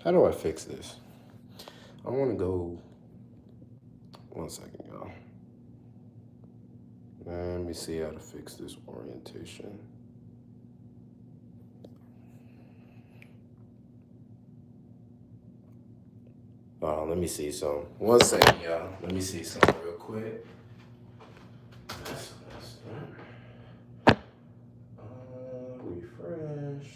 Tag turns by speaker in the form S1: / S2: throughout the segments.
S1: How do I fix this? I want to go. 1 second, y'all. Let me see how to fix this orientation. Let me see some. 1 second, y'all. Let me see something real quick. Refresh.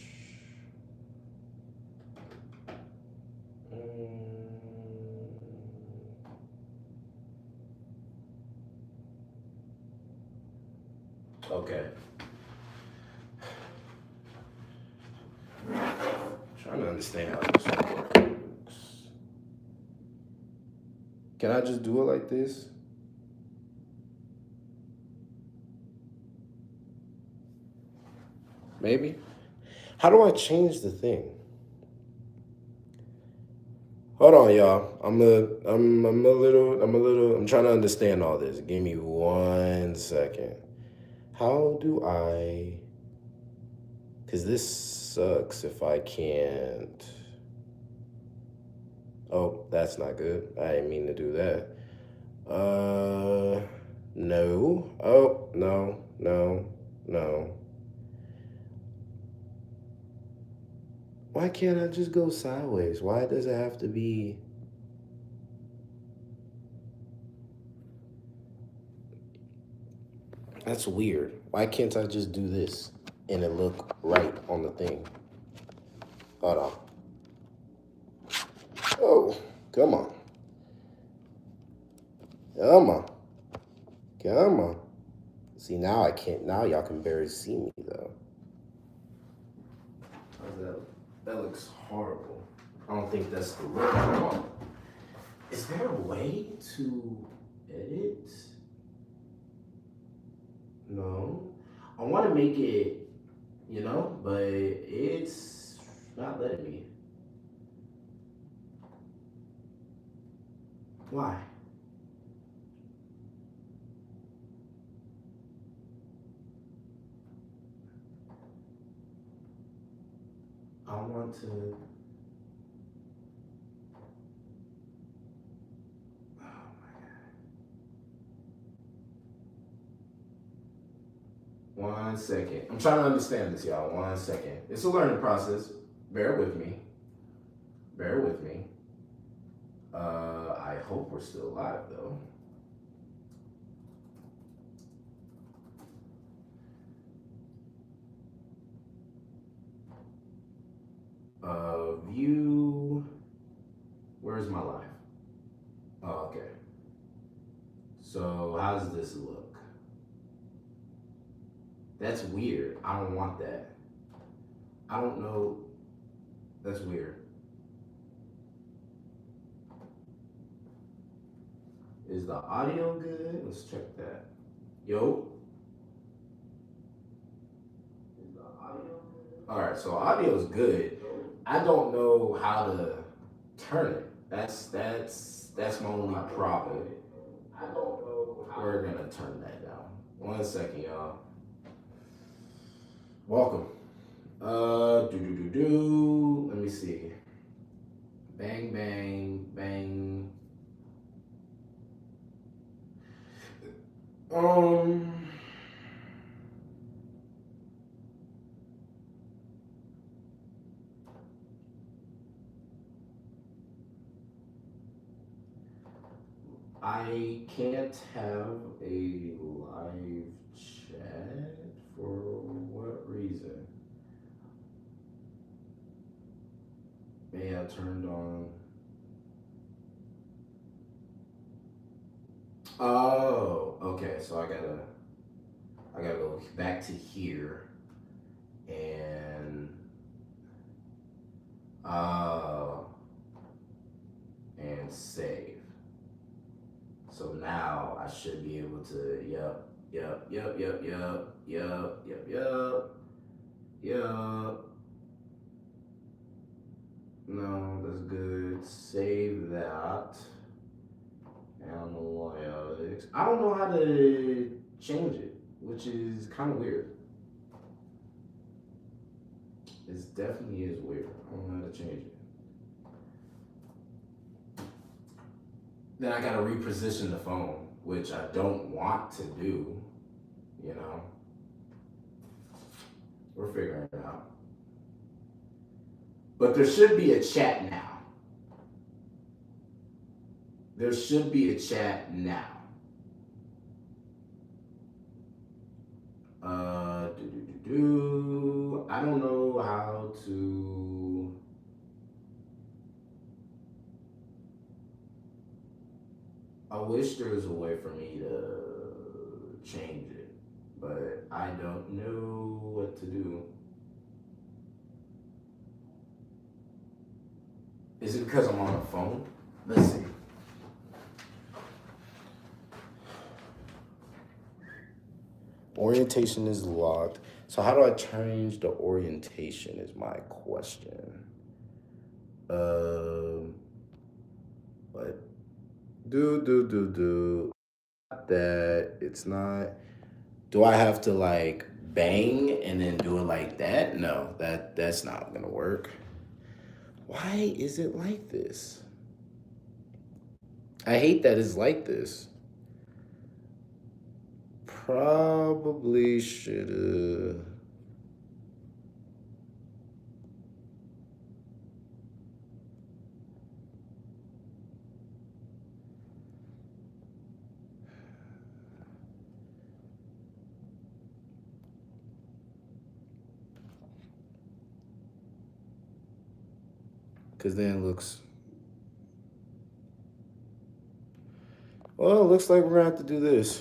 S1: Okay. Trying to understand how this works. Can I just do it like this? Maybe. How do I change the thing? Hold on, y'all. I'm trying to understand all this. Give me 1 second. How do I, because this sucks if I can't. Oh, that's not good. I didn't mean to do that. No. Oh, no. Why can't I just go sideways? Why does it have to be? That's weird. Why can't I just do this and it look right on the thing? Hold on. Oh, come on. Come on. See, now I can't. Now y'all can barely see me, though. How's that? That looks horrible. I don't think that's the look. Is there a way to edit? No. I want to make it, but it's not letting me. Why? I want to. Oh my God. 1 second. I'm trying to understand this, y'all. 1 second. It's a learning process. Bear with me. I hope we're still live, though. View. Where's my live? Oh, okay. So, how does this look? That's weird. I don't want that. I don't know. That's weird. Is the audio good? Let's check that. Yo. Is the audio good? All right, so audio is good. I don't know how to turn it. That's my only problem. I don't know. We're gonna turn that down. 1 second, y'all. Welcome. Let me see. Bang, bang, bang. I can't have a live chat for what reason? Maybe I turned on. Oh, okay. So I gotta go back to here and uh and save. So now I should be able to, yep. No, that's good. Save that. Analytics. I don't know how to change it, which is kind of weird. It definitely is weird. I don't know how to change it. then I gotta reposition the phone, which I don't want to do, you know. We're figuring it out. But there should be a chat now. There should be a chat now. I don't know how to. I wish there was a way for me to change it, but I don't know what to do. Is it because I'm on a phone? Let's see. Orientation is locked. So how do I change the orientation is my question. But that it's not. Do I have to like bang and then do it like that? No, that's not gonna work. Why is it like this? I hate that it's like this. Probably should have. Because then it looks. Well, it looks like we're going to have to do this.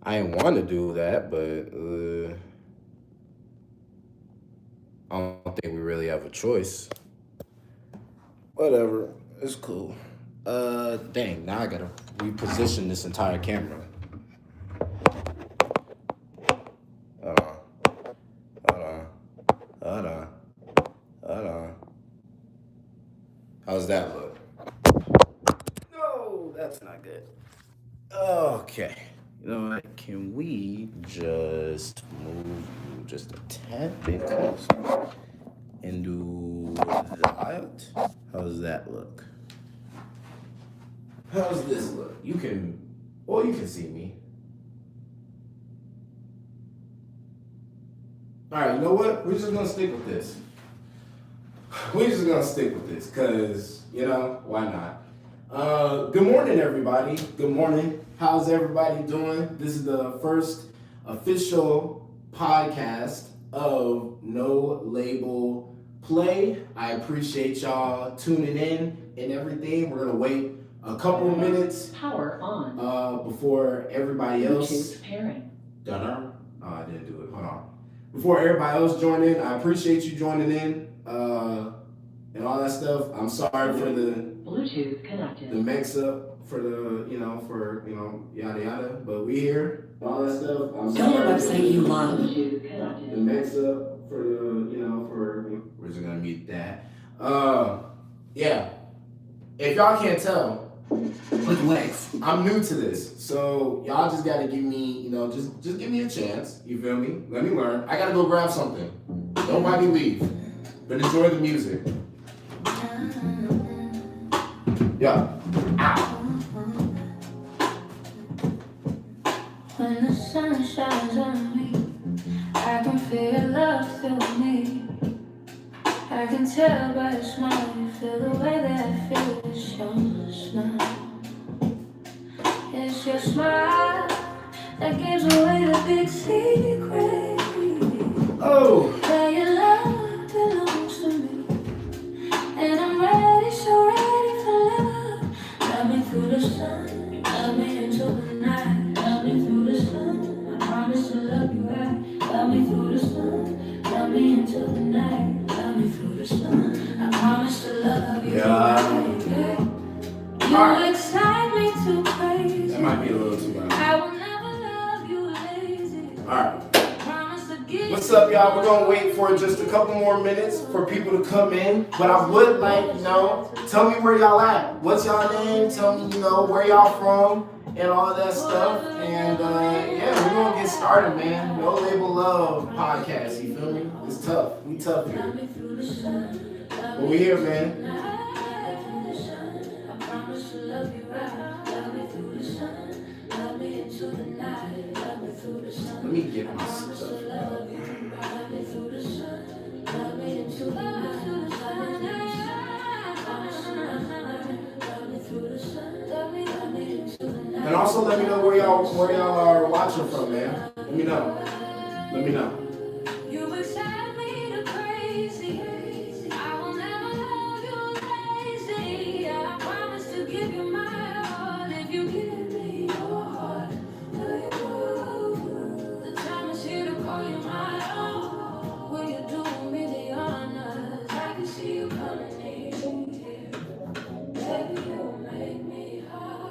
S1: I didn't want to do that, but I don't think we really have a choice. Whatever. It's cool. Dang, now I got to reposition this entire camera. Hold on. How's that look? No, that's not good. Okay. You know what? Can we just move you just a tad bit closer and do that? How's that look? How's this look? You can see me. All right, you know what? We're just gonna stick with this. Because, why not? Good morning, everybody. Good morning. How's everybody doing? This is the first official podcast of No Label Play. I appreciate y'all tuning in and everything. We're gonna wait a couple of minutes.
S2: Power on.
S1: Before everybody else.
S2: Bluetooth pairing.
S1: Done. Oh, I didn't do it. Hold on. Before everybody else join in, I appreciate you joining in. And all that stuff. I'm sorry for the
S2: Bluetooth connected.
S1: The mix up for yada yada. But we here. All that stuff. I'm sorry.
S2: Go to the website you love.
S1: The mix up for we're just gonna meet that. Yeah. If y'all can't tell,
S2: with Wix,
S1: I'm new to this, so y'all just gotta give me, just give me a chance. You feel me? Let me learn. I gotta go grab something. Nobody leave, but enjoy the music. Yeah. Ow.
S3: When the sun shines on me, I can feel love through me. I can tell by your smile, you feel the way that I feel. It's your smile. It's your smile that gives away the big secret.
S1: Oh.
S3: That your love belongs to me, and I'm ready, so ready for love. Love me through the sun, love me into the night. Love me through the sun, I promise to love you right. Love me through the sun, love me into the night. Love me through the sun, I promise to love you right. You excite me too crazy.
S1: That might be a little too loud.
S3: I will never love you lazy.
S1: Alright. What's up, y'all? We're gonna wait for just a couple more minutes for people to come in. But I would like, tell me where y'all at. What's y'all name? Tell me, where y'all from and all that stuff. And we're gonna get started, man. No Label Love podcast, you feel me? It's tough. We tough here. But we here, man. Let me get my stuff out. And also let me know where y'all are watching from, man. Let me know. Let me know.
S3: You excite me to crazy. I will never love you lazy. I promise to give you my all if you give me your heart. The time is here to call you my own. Will you do me the honors? I can see you coming here. Baby, you make me hot.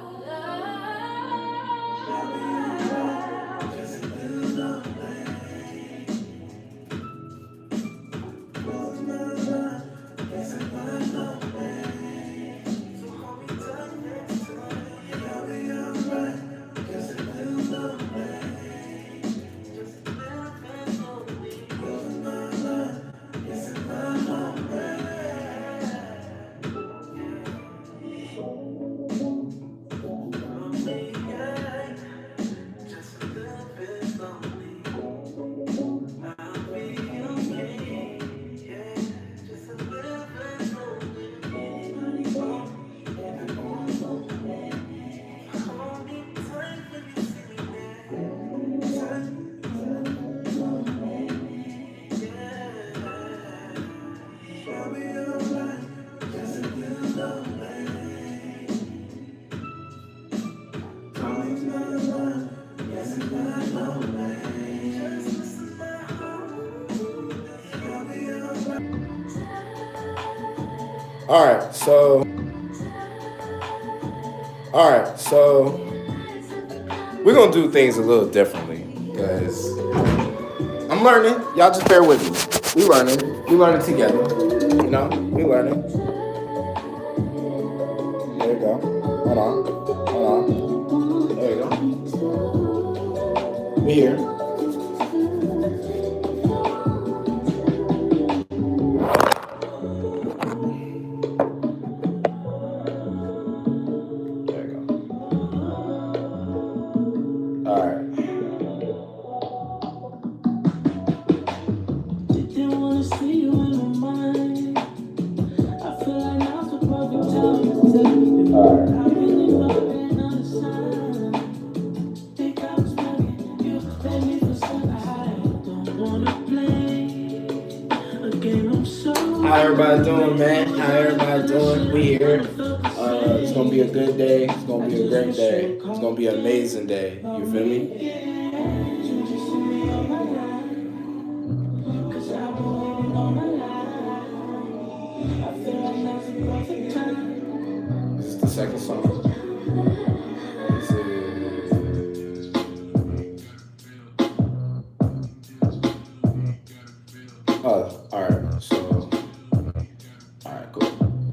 S1: All right, so we're gonna do things a little differently because I'm learning. Y'all just bear with me. We learning. We learning together. You know, we learning. There you go. Hold on. Hold on. There you go. We here. How everybody doing, man? How everybody doing? We here. It's gonna be a good day. It's gonna be a great day. It's gonna be an amazing day. You feel me? This is the second song. Oh, all right. So, all right, cool.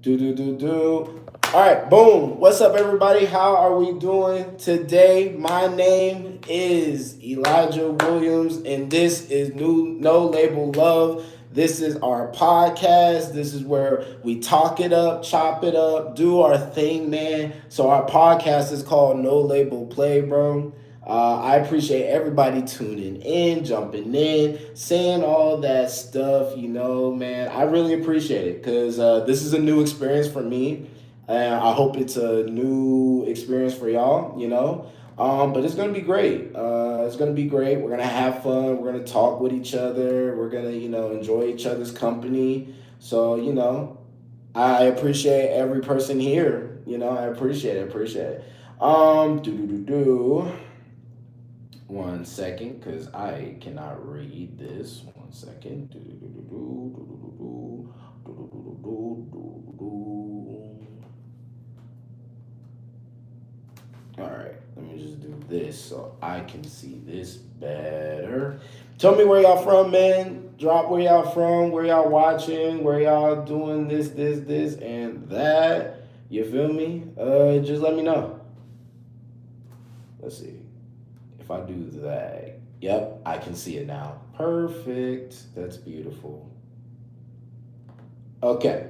S1: Do. All right, boom. What's up, everybody? How are we doing today? My name is Elijah Williams, and this is No Label Love. This is our podcast. This is where we talk it up, chop it up, do our thing, man. So our podcast is called Nolabelplay, bro. I appreciate everybody tuning in, jumping in, saying all that stuff, you know, man. I really appreciate it because this is a new experience for me. And I hope it's a new experience for y'all, you know. But it's going to be great. It's going to be great. We're going to have fun. We're going to talk with each other. We're going to, you know, enjoy each other's company. So, you know, I appreciate every person here. You know, I appreciate it. One second, because I cannot read this. 1 second. All right, let me just do this so I can see this better. Tell me where y'all from, man. Drop where y'all from, where y'all watching, where y'all doing this, and that. You feel me? Just let me know. Let's see. If I do that, yep, I can see it now. Perfect. That's beautiful. Okay.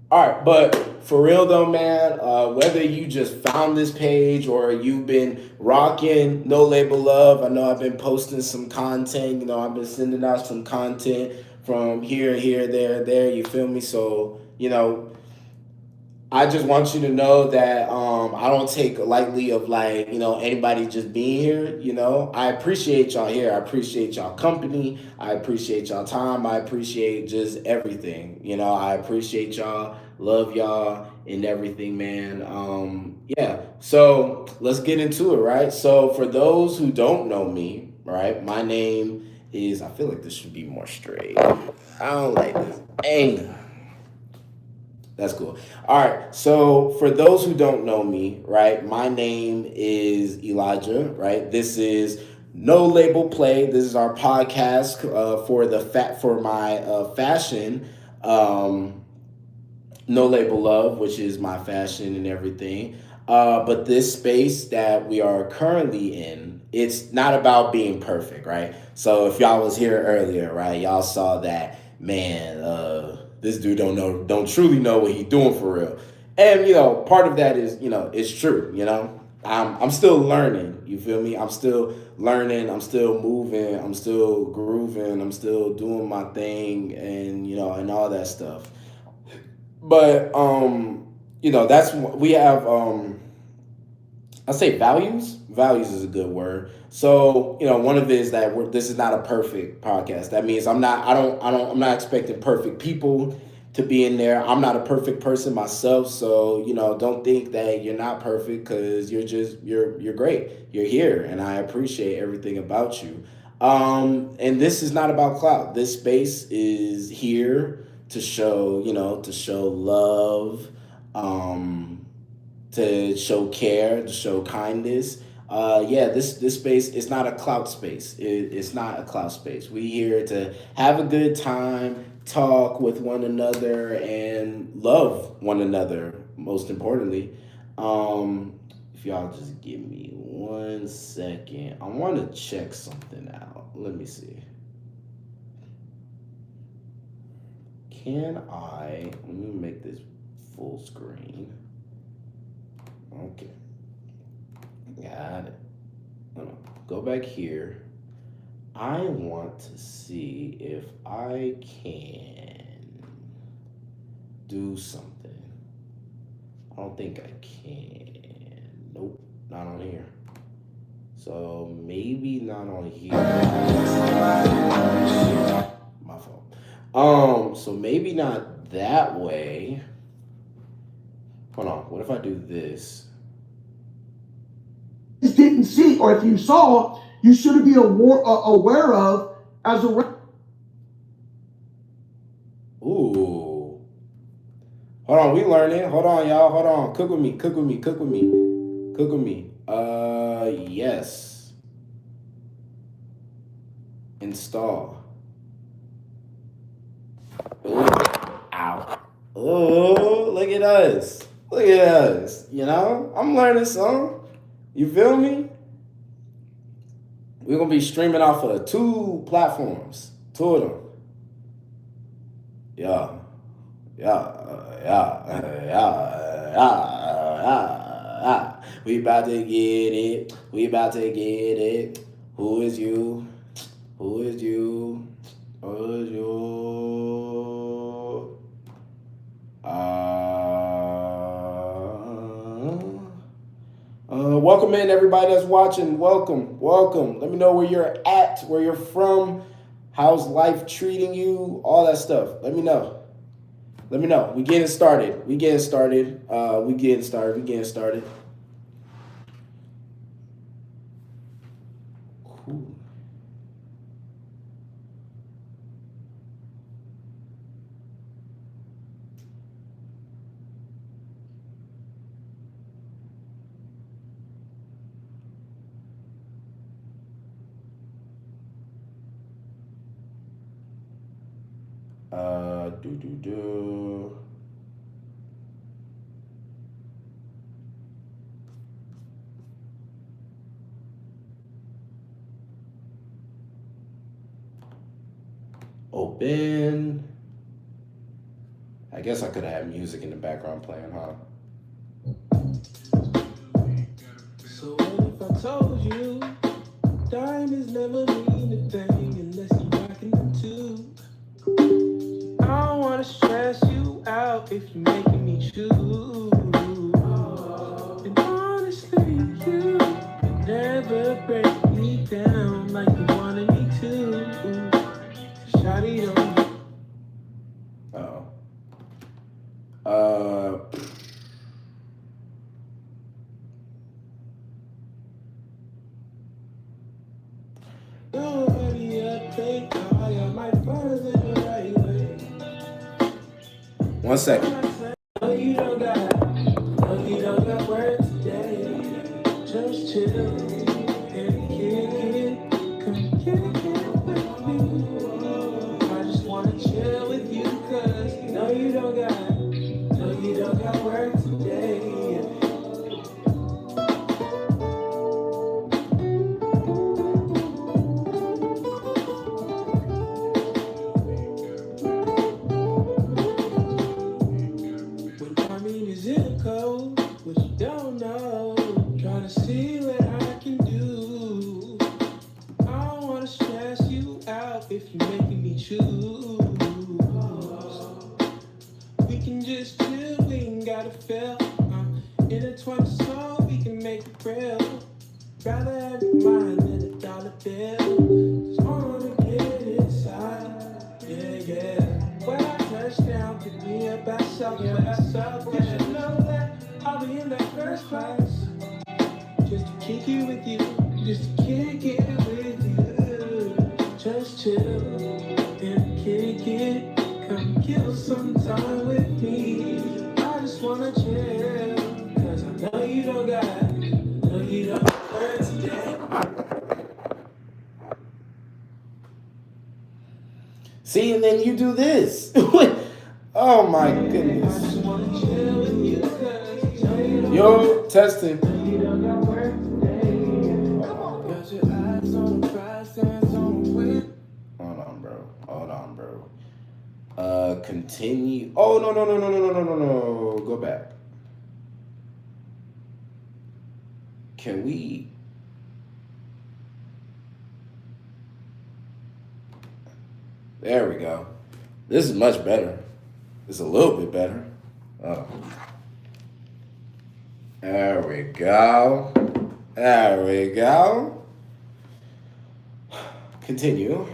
S1: All right, but for real though, man, whether you just found this page or you've been rocking No Label Love, I know I've been posting some content. You know, I've been sending out some content from here, there. You feel me? So you know, I just want you to know that I don't take lightly of like anybody just being here. You know, I appreciate y'all here. I appreciate y'all company. I appreciate y'all time. I appreciate just everything. You know, I appreciate y'all. Love y'all and everything, man. Yeah. So let's get into it, right? So for those who don't know me, right, my name is. I feel like this should be more straight. I don't like this. Dang. That's cool. All right. So, for those who don't know me, right, my name is Elijah, right? This is No Label Play. This is our podcast for my fashion, um, No Label Love, which is my fashion and everything. But this space that we are currently in, it's not about being perfect, right? So if y'all was here earlier, right, y'all saw that man. This dude don't truly know what he's doing for real, and part of that is it's true. I'm still learning. You feel me? I'm still learning. I'm still moving. I'm still grooving. I'm still doing my thing, and and all that stuff. But that's we have. I say values. Values is a good word. So one of it is that this is not a perfect podcast. That means I'm not. I don't. I'm not expecting perfect people to be in there. I'm not a perfect person myself. So don't think that you're not perfect because you're great. You're here, and I appreciate everything about you. And this is not about clout. This space is here to show to show love. Um, to show care, to show kindness. Yeah, this space is not a clout space. It's not a clout space. We here to have a good time, talk with one another, and love one another. Most importantly, if y'all just give me 1 second, I want to check something out. Let me see. Can I? Let me make this full screen. Okay, got it. Hold on. Go back here. I want to see if I can do something. I don't think I can. Nope, not on here. So maybe not on here. My fault. So maybe not that way. Hold on. What if I do this?
S4: Didn't see, or if you saw, you should be aware of as a.
S1: Ooh. Hold on, we learning. Hold on, y'all. Hold on. Cook with me. Cook with me. Cook with me. Cook with me. Yes. Install. Ooh. Ow. Oh, look at us. Look at us. I'm learning some. You feel me? We're gonna be streaming off of 2 platforms. 2 of them. Yeah. Yeah. We about to get it. We about to get it. Who is you? Who is you? Who is you? Welcome in everybody that's watching. Welcome. Let me know where you're at, where you're from, how's life treating you, all that stuff. Let me know. We getting started. We getting started. Cool. Do. Open. I guess I could have had music in the background playing, huh?
S5: So what if I told you diamonds never mean a thing unless you rockin' them too? I don't wanna stress you out if you're making me choose. And honestly, you never break me down like you wanted me to. Shawty don't. Nobody up, think I might find it the right way.
S1: 1 second.
S5: No, you don't got work today. Just chill and kick it. Come kick it with me. I just wanna chill with you, cause no, you don't got work today. Is in a code, what you don't know. Trying to see what I can do. I don't wanna stress you out if you're making me choose. We can just chill, we ain't gotta fail. Intertwine the soul, we can make it real. Rather have your mind than a dollar bill. Just wanna get inside, yeah. When I touch down, pick me up at South. You should know that I'll be in that first class. Just to kick it with you, just to kick it with you. Just chill and kick it. Come kill some time with me. I just wanna chill, cause I know you don't got words today.
S1: See, and then you do this. Oh my goodness. Yo, testing. Hold on, bro. Continue. Oh, no. Go back. Can we? There we go. This is much better. It's a little bit better. Oh. There we go. Continue.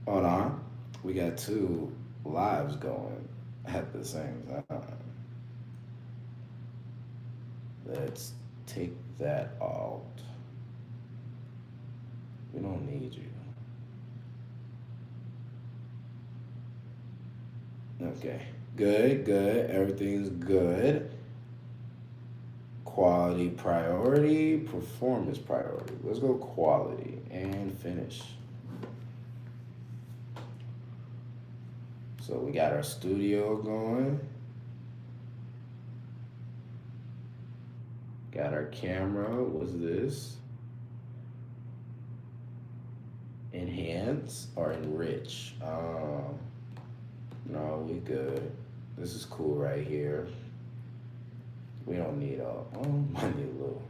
S1: Hold on. We got 2 lives going at the same time. Let's take that out. We don't need you. Okay. Good. Everything's good. Quality priority, performance priority. Let's go quality and finish. So we got our studio going. Got our camera. What's this? Enhance or enrich? No, we good. This is cool right here. We don't need might need a little.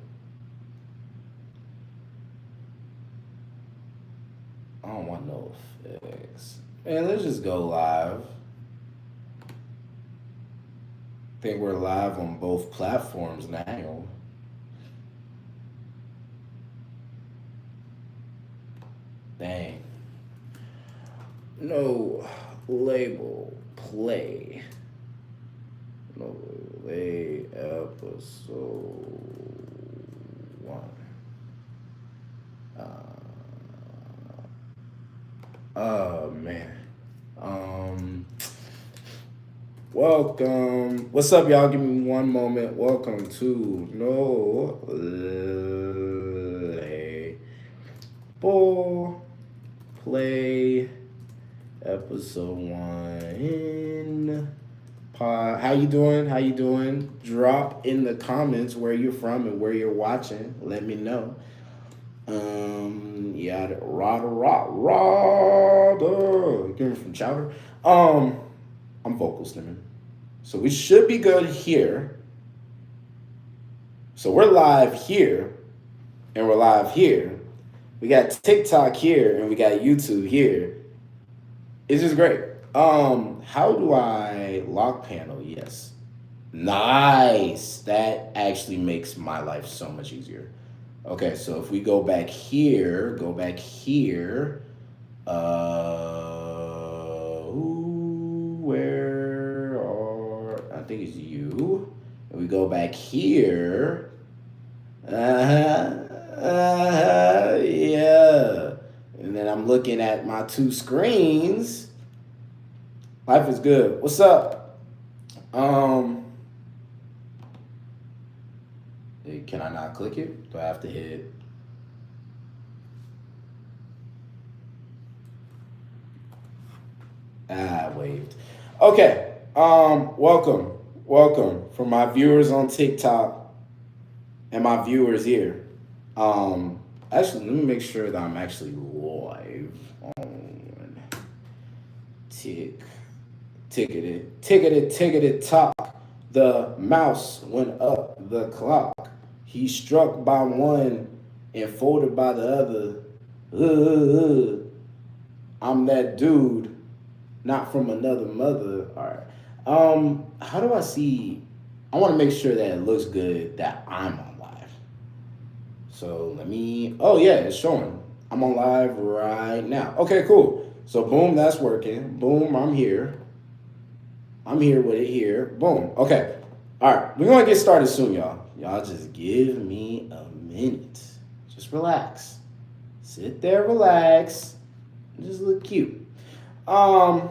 S1: I don't want no effects. Man, let's just go live. I think we're live on both platforms now. Dang. No label play. No play episode 1. Oh man. Welcome. What's up, y'all? Give me one moment. Welcome to Nolabelplay episode 1. How you doing? Drop in the comments where you're from and where you're watching. Let me know. Yeah, Rada. Getting from Chowder. I'm vocal stimming. So we should be good here. So we're live here, and we're live here. We got TikTok here, and we got YouTube here. It's just great. How do I lock panel? Yes. Nice. That actually makes my life so much easier. Okay, so if we go back here, where are, I think it's you. And we go back here. Yeah. And then I'm looking at my two screens. Life is good. What's up? Can I not click it? Do I have to hit? I waved. Okay. Welcome for my viewers on TikTok and my viewers here. Actually, let me make sure that I'm actually live on ticketed top. The mouse went up the clock. He struck by one and folded by the other. I'm that dude, not from another mother. All right. How do I see? I want to make sure that it looks good that I'm on live. So let me. Oh yeah, it's showing. I'm on live right now. Okay, cool. So boom, that's working. Boom, I'm here. I'm here with it here. Boom. Okay. All right. We're gonna get started soon, y'all. Y'all just give me a minute. Just relax. Sit there, relax. Just look cute. I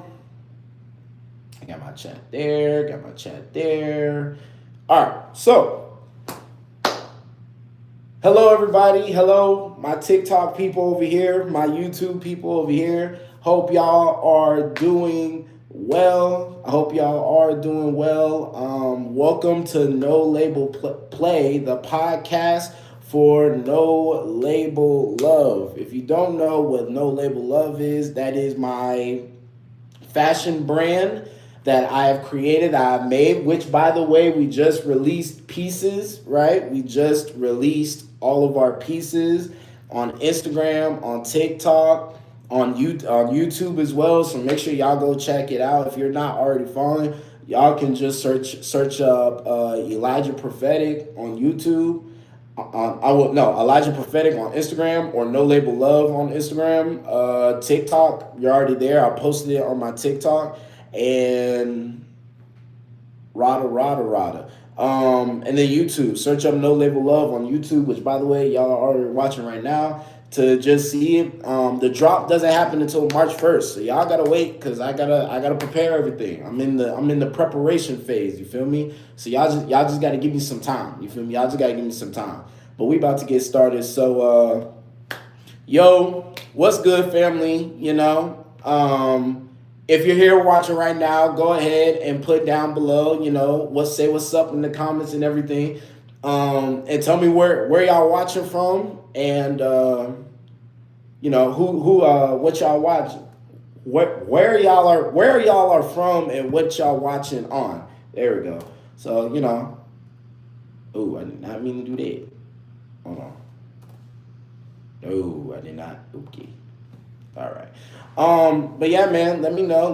S1: got my chat there. All right. So, hello, everybody. Hello, my TikTok people over here, my YouTube people over here. Hope y'all are doing well. Welcome to No Label Play, the podcast for No Label Love. If you don't know what No Label Love is, that is my fashion brand that I have created, I've made, which, by the way, we just released pieces, right? We just released all of our pieces on Instagram, on TikTok, on YouTube as well. So make sure y'all go check it out. If you're not already following, y'all can just search up Elijah Prophetic on YouTube. Elijah Prophetic on Instagram, or No Label Love on Instagram. TikTok, you're already there. I posted it on my TikTok. And Rada. And then YouTube, search up No Label Love on YouTube, which, by the way, y'all are already watching right now to just see it. The drop doesn't happen until March 1st, so y'all gotta wait because I gotta prepare everything. I'm in the preparation phase. You feel me? So y'all just gotta give me some time. You feel me? Y'all just gotta give me some time. But we about to get started. So yo, what's good, family? You know, if you're here watching right now, go ahead and put down below, you know, say what's up in the comments and everything. And tell me where y'all watching from, and you know, what y'all watching, where y'all are from, and what y'all watching on. There we go. So, you know, oh, I did not mean to do that. Hold on. No, I did not. Okay. All right. But yeah, man, let me know.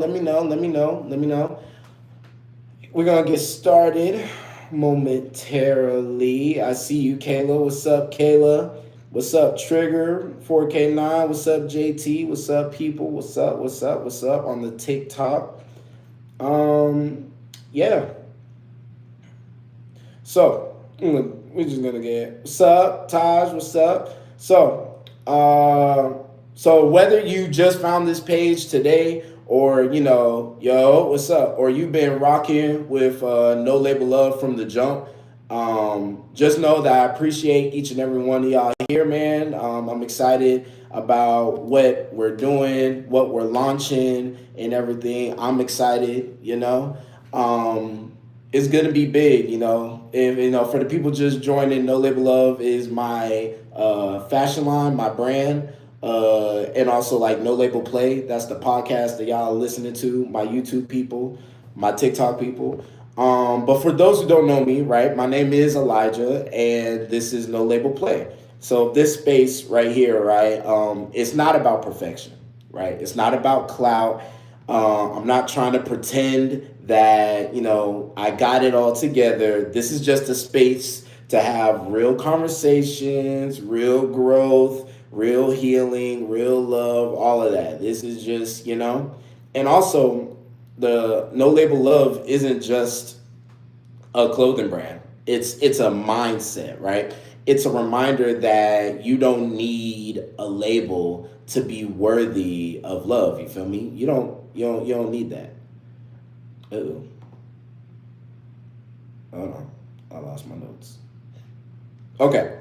S1: We're gonna get started momentarily. I see you, Kayla. What's up, Kayla? What's up, Trigger 4K9? What's up, JT? What's up, people? What's up on the TikTok? Yeah. So we're just gonna get what's up, Taj? What's up? So whether you just found this page today, or, you know, yo, what's up, or you've been rocking with No Label Love from the jump, just know that I appreciate each and every one of y'all here, man. I'm excited about what we're doing, what we're launching, and everything. I'm excited, you know. It's gonna be big, you know. If you know, for the people just joining, No Label Love is my fashion line, my brand, and also like No Label Play. That's the podcast that y'all are listening to. My YouTube people, my TikTok people. But for those who don't know me, right, my name is Elijah, and this is No Label Play. So this space right here, right, it's not about perfection, right? It's not about clout. I'm not trying to pretend that, you know, I got it all together. This is just a space to have real conversations, real growth, real healing, real love, all of that. This is just, you know, and also the No Label Love isn't just a clothing brand. It's a mindset, right? It's a reminder that you don't need a label to be worthy of love. You feel me? You don't need that. Oh, hold on. I lost my notes. Okay.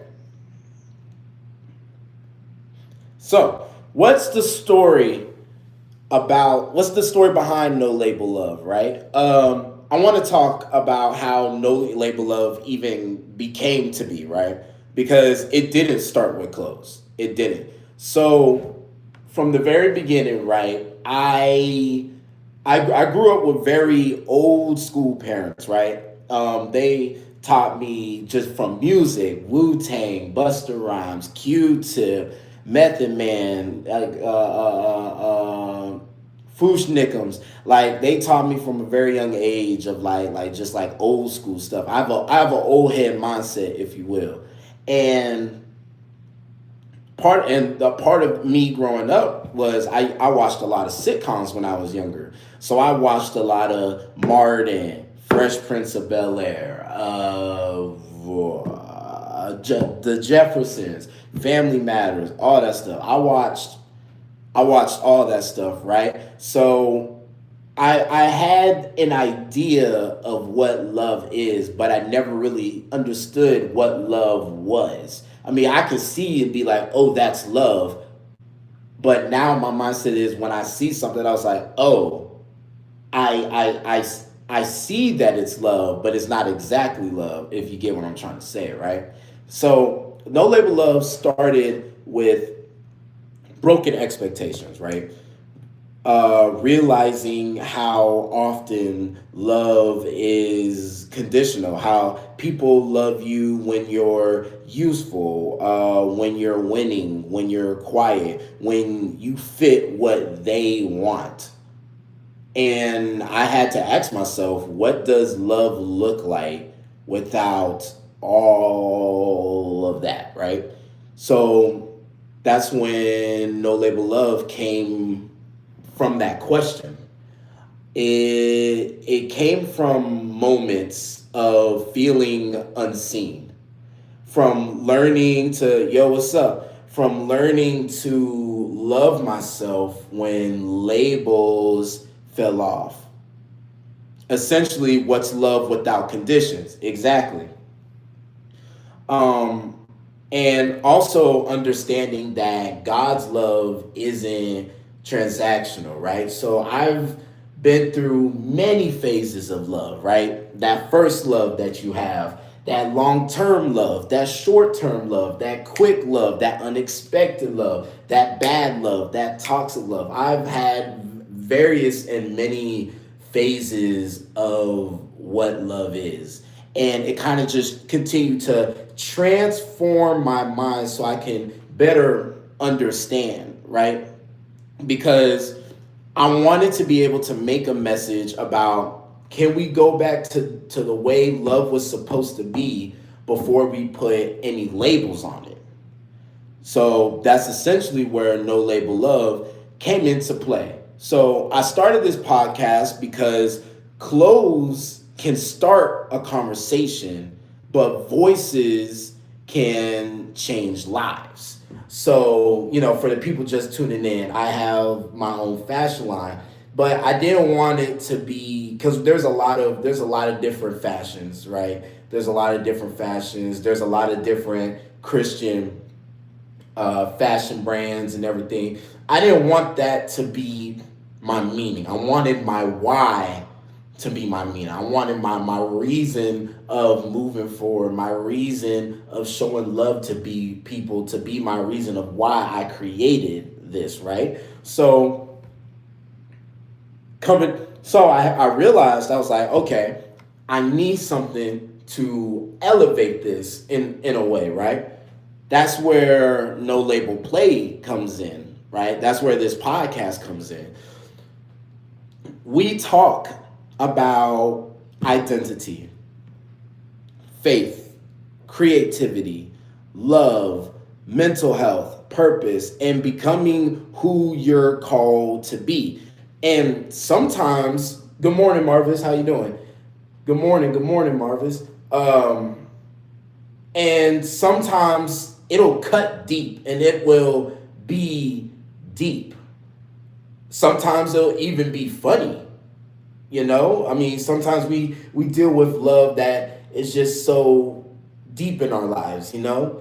S1: So, what's the story behind No Label Love, right? I want to talk about how No Label Love even became to be, right? Because it didn't start with clothes. It didn't. So from the very beginning, right? I grew up with very old school parents, right? They taught me just from music, Wu Tang, Busta Rhymes, Q Tip, Method Man, like Foosh Nickums. Like they taught me from a very young age of like just like old school stuff. I have an old head mindset, if you will, and the part of me growing up was I watched a lot of sitcoms when I was younger. So I watched a lot of Martin, Fresh Prince of Bel Air, the Jeffersons, Family Matters, all that stuff. I watched all that stuff, right? So I had an idea of what love is, but I never really understood what love was. I mean, I could see and be like, oh, that's love. But now my mindset is when I see something, I was like, oh, I see that it's love, but it's not exactly love, if you get what I'm trying to say, right? So No Label Love started with broken expectations, right? Realizing how often love is conditional, how people love you when you're useful, when you're winning, when you're quiet, when you fit what they want. And I had to ask myself, what does love look like without all of that, right? So that's when No Label Love came from that question. It came from moments of feeling unseen, from learning to, yo, what's up? From learning to love myself when labels fell off. Essentially, what's love without conditions? Exactly. Um, and also understanding that God's love isn't transactional, right? So I've been through many phases of love, right? That first love that you have, that long term love, that short term love, that quick love, that unexpected love, that bad love, that toxic love. I've had various and many phases of what love is. And it kind of just continued to transform my mind so I can better understand, right? Because I wanted to be able to make a message about, can we go back to the way love was supposed to be before we put any labels on it? So that's essentially where No Label Love came into play. So I started this podcast because clothes can start a conversation, but voices can change lives. So, you know, for the people just tuning in, I have my own fashion line, but I didn't want it to be, because there's a lot of different fashions, right? There's a lot of different fashions. There's a lot of different Christian fashion brands and everything. I didn't want that to be my meaning. I wanted my why to be my meaning. I wanted my reason of moving forward, my reason of showing love to be people, to be my reason of why I created this, right? So I realized, I was like, okay, I need something to elevate this in a way, right? That's where Nolabelplay comes in, right? That's where this podcast comes in. We talk about identity, faith, creativity, love, mental health, purpose, and becoming who you're called to be. And sometimes, good morning, Marvis. How you doing? Good morning, Marvis. And sometimes it'll cut deep and it will be deep. Sometimes it'll even be funny. You know, I mean, sometimes we deal with love that is just so deep in our lives, you know?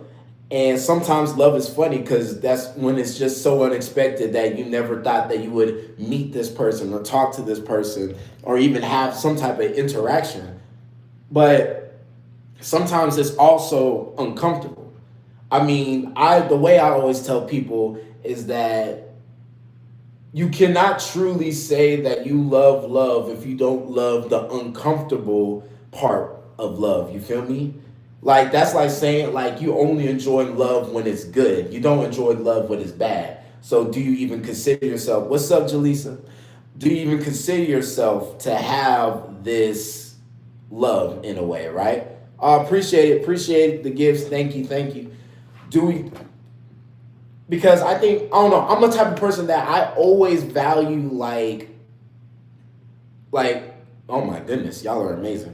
S1: And sometimes love is funny because that's when it's just so unexpected that you never thought that you would meet this person or talk to this person or even have some type of interaction. But sometimes it's also uncomfortable. I mean, the way I always tell people is that you cannot truly say that you love if you don't love the uncomfortable part of love. You feel me? Like, that's like saying, like, you only enjoy love when it's good. You don't enjoy love when it's bad. So do you even consider yourself, what's up, Jaleesa? Do you even consider yourself to have this love in a way, right? Appreciate the gifts. Thank you. Do we... Because I don't know, I'm the type of person that I always value like, oh my goodness, y'all are amazing.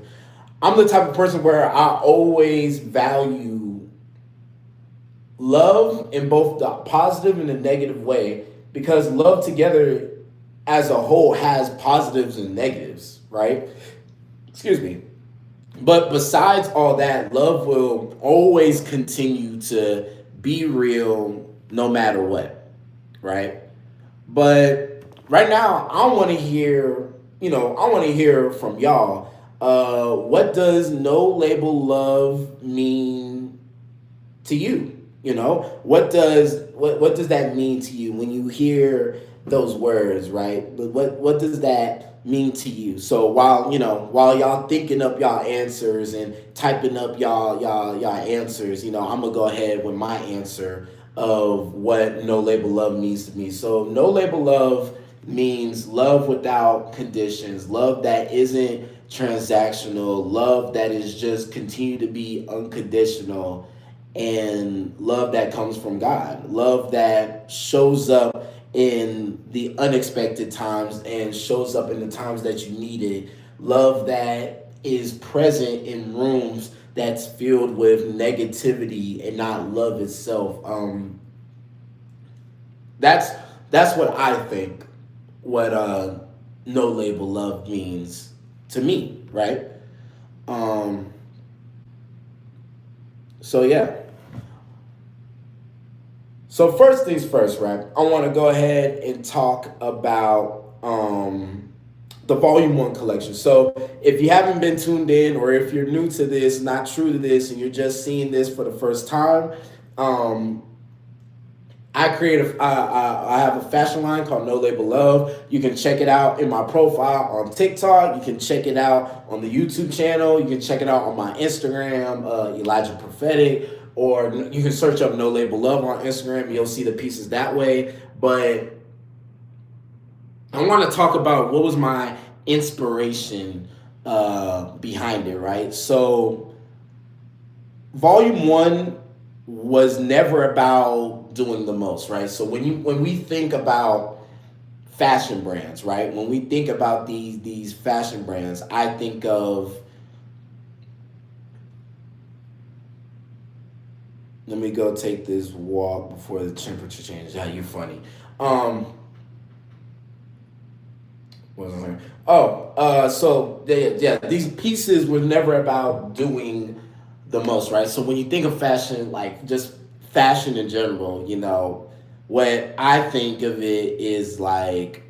S1: I'm the type of person where I always value love in both the positive and the negative way, because love together as a whole has positives and negatives, right? Excuse me. But besides all that, love will always continue to be real no matter what, right? But right now, I want to hear from y'all. What does no label love mean to you? You know, what does that mean to you when you hear those words, right? What does that mean to you? So while y'all thinking up y'all answers and typing up y'all answers, I'm gonna go ahead with my answer of what no label love means to me. So no label love means love without conditions, love that isn't transactional, love that is just continue to be unconditional, and love that comes from God, love that shows up in the unexpected times and shows up in the times that you need it, love that is present in rooms that's filled with negativity and not love itself. That's what I think what no label love means to me, right? So yeah. So first things first, right? I want to go ahead and talk about the Volume 1 collection. So if you haven't been tuned in, or if you're new to this, not true to this, and you're just seeing this for the first time, I have a fashion line called No Label Love. You can check it out in my profile on TikTok. You can check it out on the YouTube channel. You can check it out on my Instagram, Elijah Prophetic, or you can search up No Label Love on Instagram. You'll see the pieces that way. But I want to talk about what was my inspiration behind it, right? So Volume 1 was never about doing the most, right? So when we think about fashion brands, right? When we think about these fashion brands, I think of, let me go take this walk before the temperature changes. Yeah, you're funny. What was I saying? So these pieces were never about doing the most, right? So when you think of fashion, like just fashion in general, what I think of it is like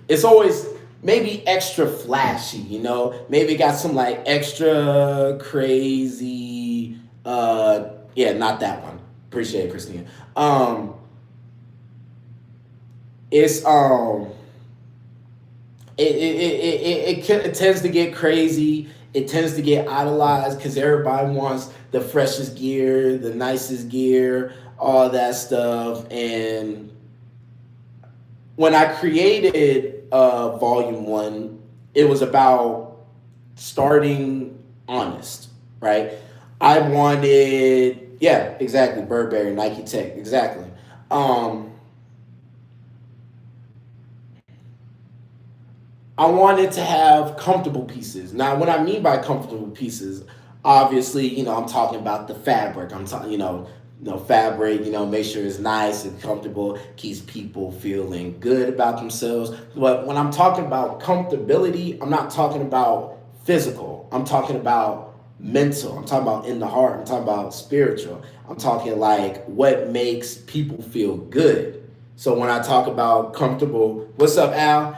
S1: it's always maybe extra flashy, you know. Maybe got some like extra crazy. Yeah, not that one. Appreciate it, Christina. Um, it's it tends to get crazy. It tends to get idolized because everybody wants the freshest gear, the nicest gear, all that stuff. And when I created Volume One, it was about starting honest, right? I wanted, yeah, exactly, Burberry, Nike Tech, exactly. Um, I wanted to have comfortable pieces. Now, what I mean by comfortable pieces, obviously, I'm talking about the fabric. I'm talking, fabric. Make sure it's nice and comfortable, keeps people feeling good about themselves. But when I'm talking about comfortability, I'm not talking about physical. I'm talking about mental. I'm talking about in the heart. I'm talking about spiritual. I'm talking like what makes people feel good. So when I talk about comfortable, what's up, Al?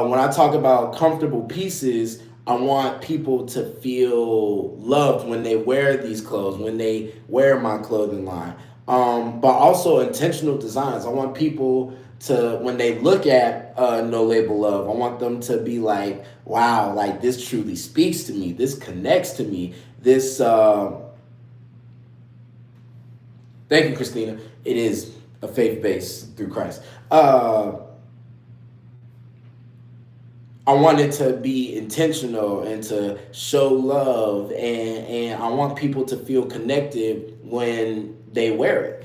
S1: When I talk about comfortable pieces, I want people to feel loved when they wear these clothes, when they wear my clothing line. But also intentional designs. I want people to, when they look at No Label Love, I want them to be like, wow, like this truly speaks to me. This connects to me. This, thank you, Christina. It is a faith base through Christ. I want it to be intentional and to show love, and I want people to feel connected when they wear it.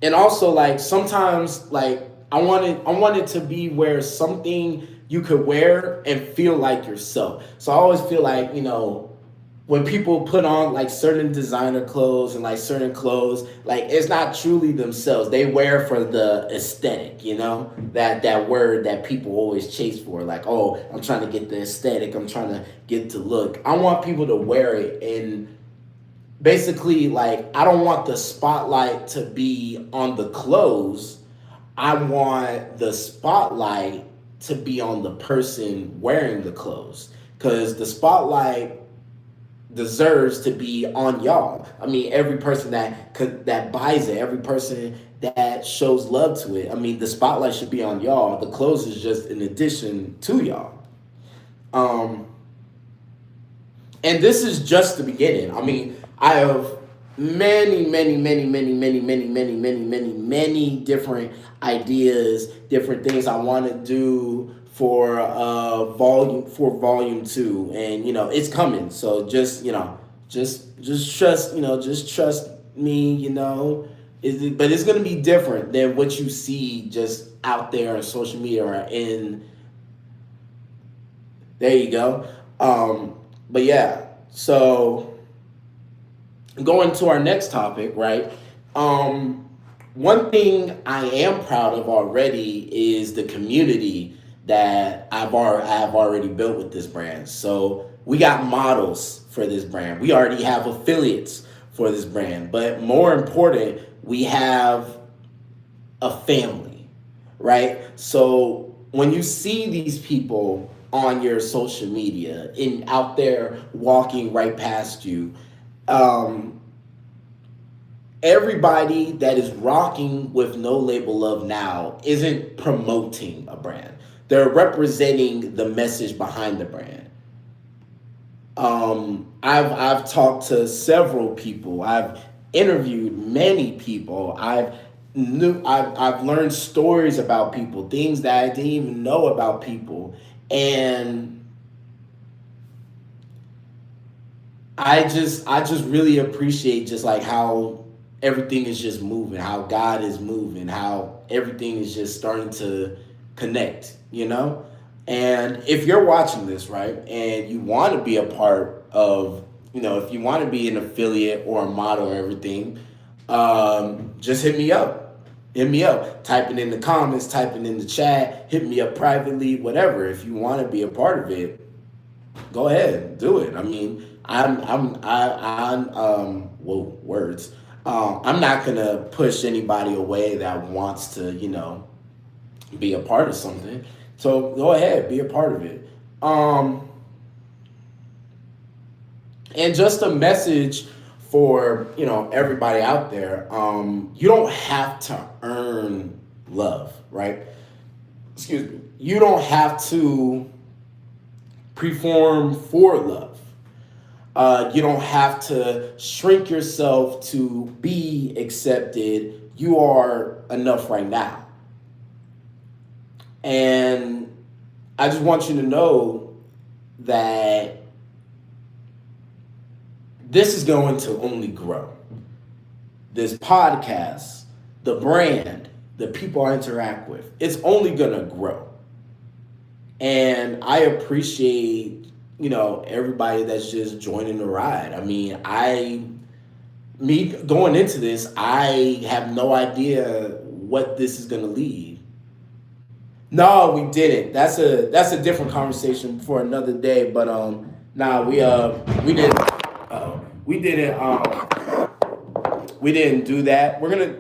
S1: And also like sometimes like I want it to be where something you could wear and feel like yourself. So I always feel like, when people put on like certain designer clothes and like certain clothes, like it's not truly themselves. They wear for the aesthetic, that word that people always chase for. Like, oh, I'm trying to get the aesthetic. I'm trying to get the look. I want people to wear it and basically like, I don't want the spotlight to be on the clothes. I want the spotlight to be on the person wearing the clothes, because the spotlight deserves to be on y'all. I mean, every person that buys it, every person that shows love to it. I mean, the spotlight should be on y'all. The clothes is just an addition to y'all. And this is just the beginning. I mean, I have many, many, many, many, many, many, many, many, many, many different ideas, different things I want to do for volume 2, and it's coming. So just trust me. But it's gonna be different than what you see just out there on social media or in. There you go. But yeah, so going to our next topic, right? One thing I am proud of already is the community that I have already built with this brand. So we got models for this brand. We already have affiliates for this brand. But more important, we have a family, right? So when you see these people on your social media and out there walking right past you, everybody that is rocking with No Label Love now isn't promoting a brand. They're representing the message behind the brand. I've talked to several people. I've interviewed many people. I've learned stories about people, things that I didn't even know about people, and I just really appreciate just like how everything is just moving, how God is moving, how everything is just starting to connect, And if you're watching this, right, and you want to be a part of, if you want to be an affiliate or a model or everything, just hit me up. Hit me up. Type it in the comments, type it in the chat, hit me up privately, whatever. If you want to be a part of it, go ahead, do it. I mean, I'm not gonna push anybody away that wants to, be a part of something. So go ahead, be a part of it. And just a message for everybody out there. You don't have to earn love, right? Excuse me. You don't have to perform for love. You don't have to shrink yourself to be accepted. You are enough right now. And I just want you to know that this is going to only grow. This podcast, the brand, the people I interact with, it's only going to grow. And I appreciate, everybody that's just joining the ride. I mean, me going into this, I have no idea what this is going to lead. No, we didn't. That's a different conversation for another day. But we didn't. We didn't do that. We're gonna.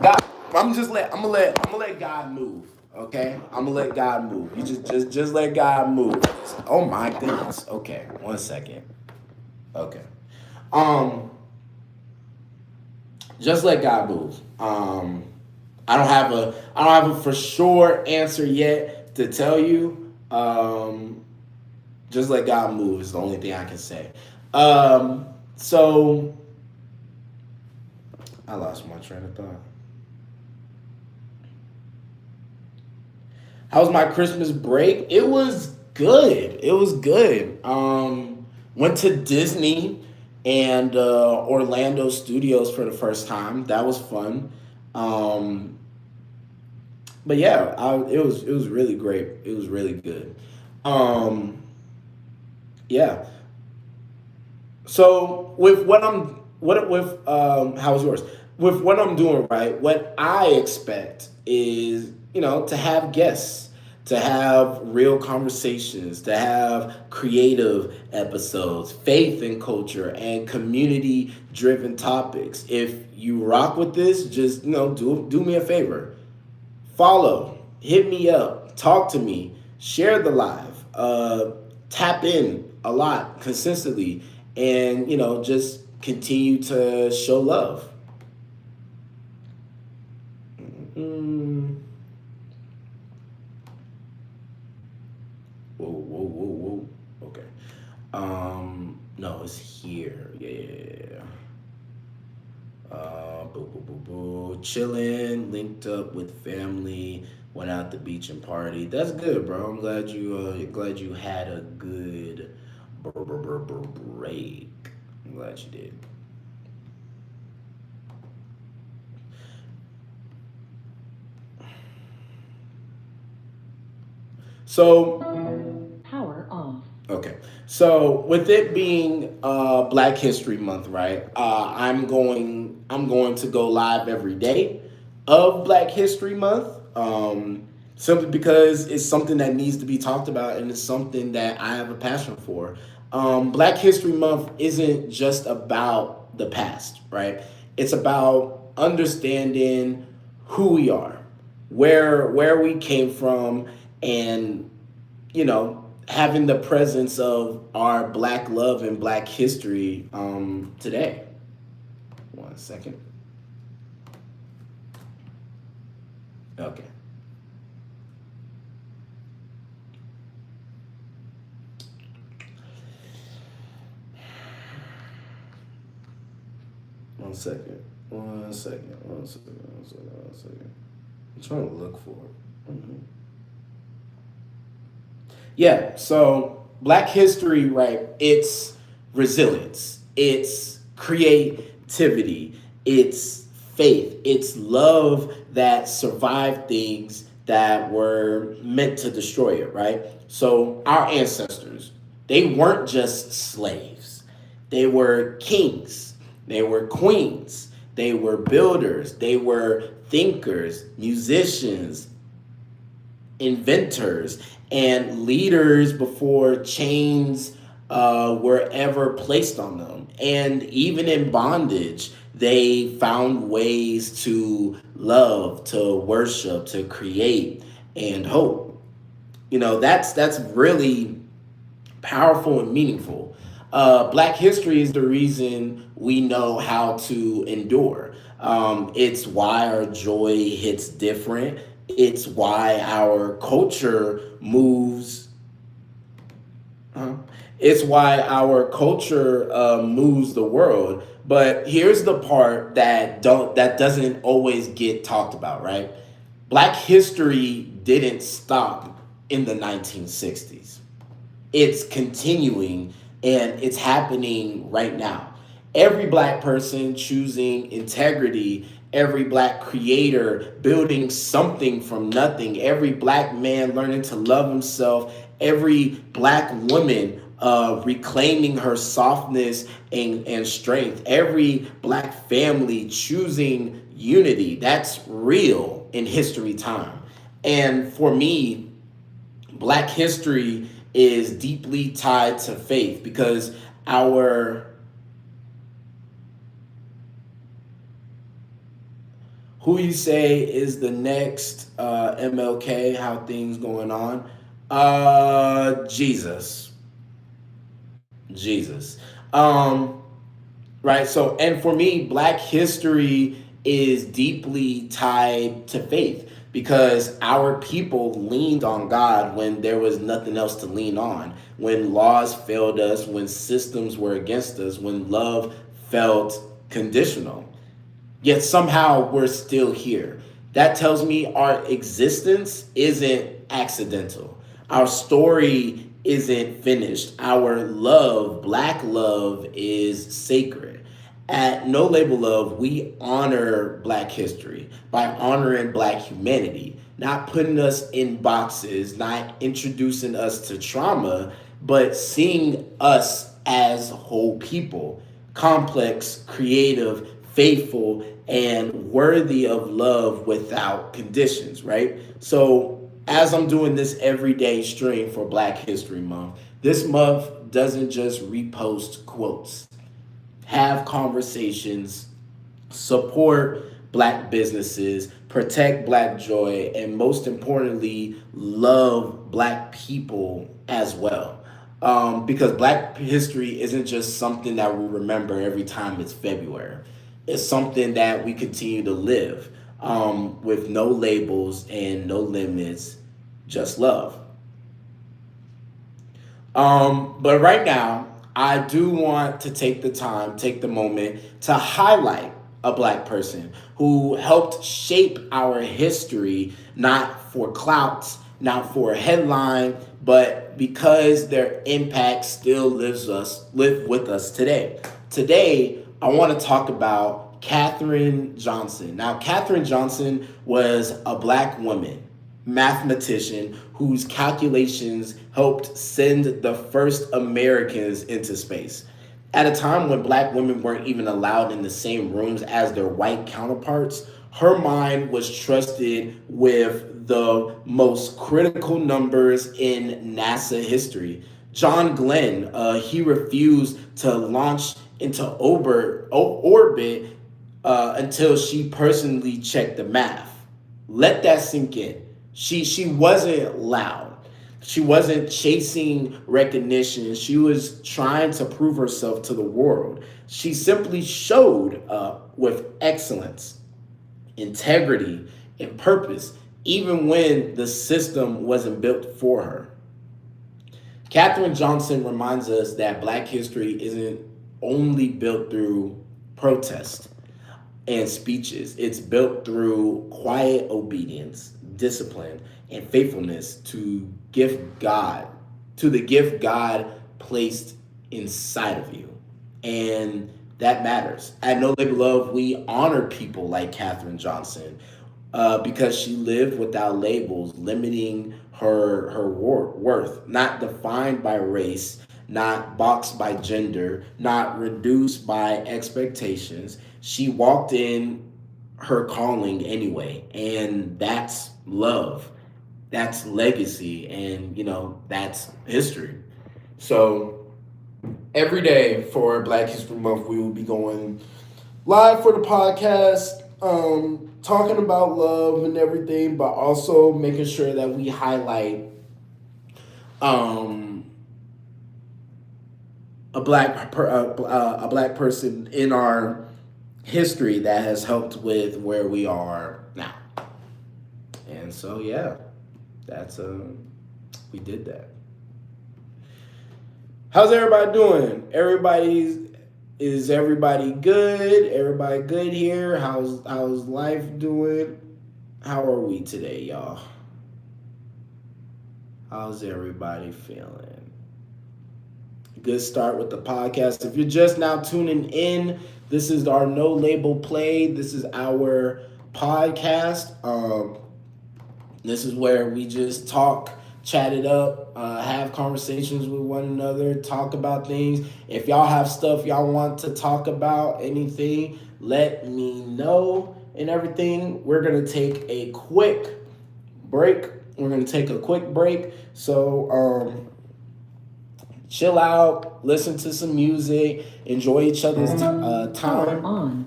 S1: God, I'm gonna let God move. Okay, I'm gonna let God move. You just let God move. Oh my goodness. Okay, 1 second. Okay. Just let God move. I don't have a for sure answer yet to tell you. Just let God move is the only thing I can say. So I lost my train of thought. How was my Christmas break? It was good. Went to Disney and Orlando Studios for the first time. That was fun. But yeah, it was really great. It was really good. Yeah. So with how was yours? With what I'm doing, right? What I expect is, to have guests, to have real conversations, to have creative episodes, faith and culture, and community driven topics. If you rock with this, just do me a favor. Follow, hit me up, talk to me, share the live, tap in a lot consistently, and just continue to show love. Whoa. Okay. No, it's here. Yeah. Chilling, linked up with family, went out the beach and party. That's good, bro. I'm glad you had a good break. I'm glad you did. So
S2: Power off.
S1: okay. So with it being Black History Month, right? I'm going to go live every day of Black History Month. Simply because it's something that needs to be talked about and it's something that I have a passion for. Black History Month isn't just about the past, right? It's about understanding who we are, where we came from, and having the presence of our Black love and Black history today. 1 second. Okay. One second. I'm trying to look for it. Mm-hmm. Yeah, so Black history, right? It's resilience, it's creativity, it's faith, it's love that survived things that were meant to destroy it, right? So our ancestors, they weren't just slaves. They were kings, they were queens, they were builders, they were thinkers, musicians, inventors, and leaders before chains were ever placed on them. And even in bondage, they found ways to love, to worship, to create. and hope. That's really powerful and meaningful. Black history is the reason we know how to endure. It's why our joy hits different. It's why our culture moves. uh, it's why our culture moves the world. But here's the part that doesn't always get talked about, right? Black history didn't stop in the 1960s. It's continuing and it's happening right now. Every black person choosing integrity, every black creator building something from nothing, every black man learning to love himself, every black woman reclaiming her softness and strength, every black family choosing unity. That's real in history time. And for me, Black history is deeply tied to faith because our who you say is the next MLK, how things going on? Jesus. Right. So, and for me, Black history is deeply tied to faith because our people leaned on God when there was nothing else to lean on, when laws failed us, when systems were against us, when love felt conditional. Yet somehow we're still here. That tells me our existence isn't accidental. Our story isn't finished. Our love, black love, is sacred. At No Label Love, we honor black history by honoring black humanity, not putting us in boxes, not introducing us to trauma, but seeing us as whole people, complex, creative, faithful, and worthy of love without conditions, right? So, as I'm doing this everyday stream for Black History Month, this month doesn't just repost quotes, have conversations, support black businesses, protect black joy, and most importantly, love black people as well. Because black history isn't just something that we remember every time it's February. It's something that we continue to live with no labels and no limits, just love. But right now, I do want to take the time, take the moment to highlight a black person who helped shape our history, not for clout, not for a headline, but because their impact still live with us today. Today, I want to talk about Katherine Johnson. Now, Katherine Johnson was a black woman mathematician whose calculations helped send the first Americans into space. At a time when black women weren't even allowed in the same rooms as their white counterparts, her mind was trusted with the most critical numbers in NASA history. John Glenn, he refused to launch into orbit until she personally checked the math. Let that sink in. She wasn't loud. She wasn't chasing recognition. She was trying to prove herself to the world. She simply showed up with excellence, integrity, and purpose, even when the system wasn't built for her. Katherine Johnson reminds us that Black history isn't only built through protest and speeches. It's built through quiet obedience, discipline, and faithfulness to the gift God placed inside of you. And that matters. At No Label Love, we honor people like Katherine Johnson because she lived without labels, limiting her worth, not defined by race, not boxed by gender, not reduced by expectations. She walked in her calling anyway, and that's love, that's legacy, and that's history. So every day for Black History Month, we will be going live for the podcast. talking about love and everything, but also making sure that we highlight um, a a black person in our history that has helped with where we are now. And so yeah, that's we did that. How's everybody doing? Is everybody good? Everybody good here? How's life doing? How are we today, y'all? How's everybody feeling? Good start with the podcast. If you're just now tuning in, this is our No Label Play. This is our podcast. This is where we just talk, chat it up, have conversations with one another, talk about things. If y'all have stuff y'all want to talk about, anything, let me know and everything. We're going to take a quick break. So, chill out, listen to some music, enjoy each other's time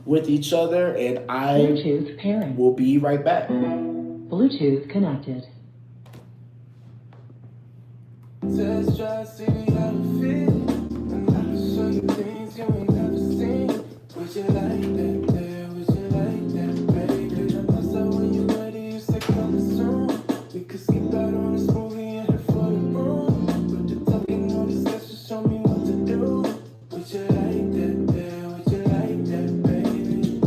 S1: with each other, and I
S2: Bluetooth pairing.
S1: will be right back.
S2: Bluetooth connected.
S5: Test drive, see how it feel. And I can show you things you ain't never seen. Would you like that there? Would you like that, baby? I must have when you ready, you say coming soon. We could skip out on this movie and head for the room. With the talking, no discussion, show me what to do. Would you like that there? Would you like that, baby?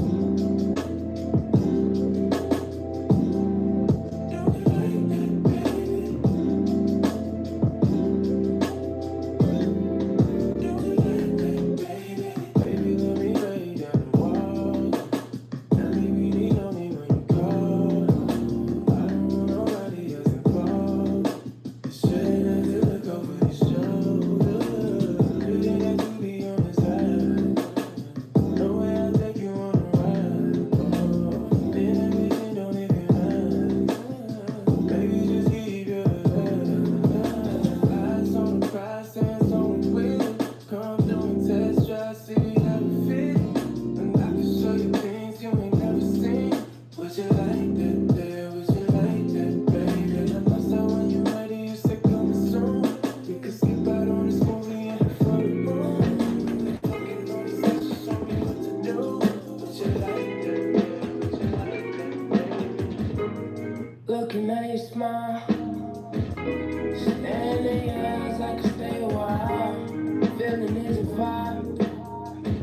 S5: Looking at your smile, staring in your eyes, I could stay a while. Feeling is a vibe.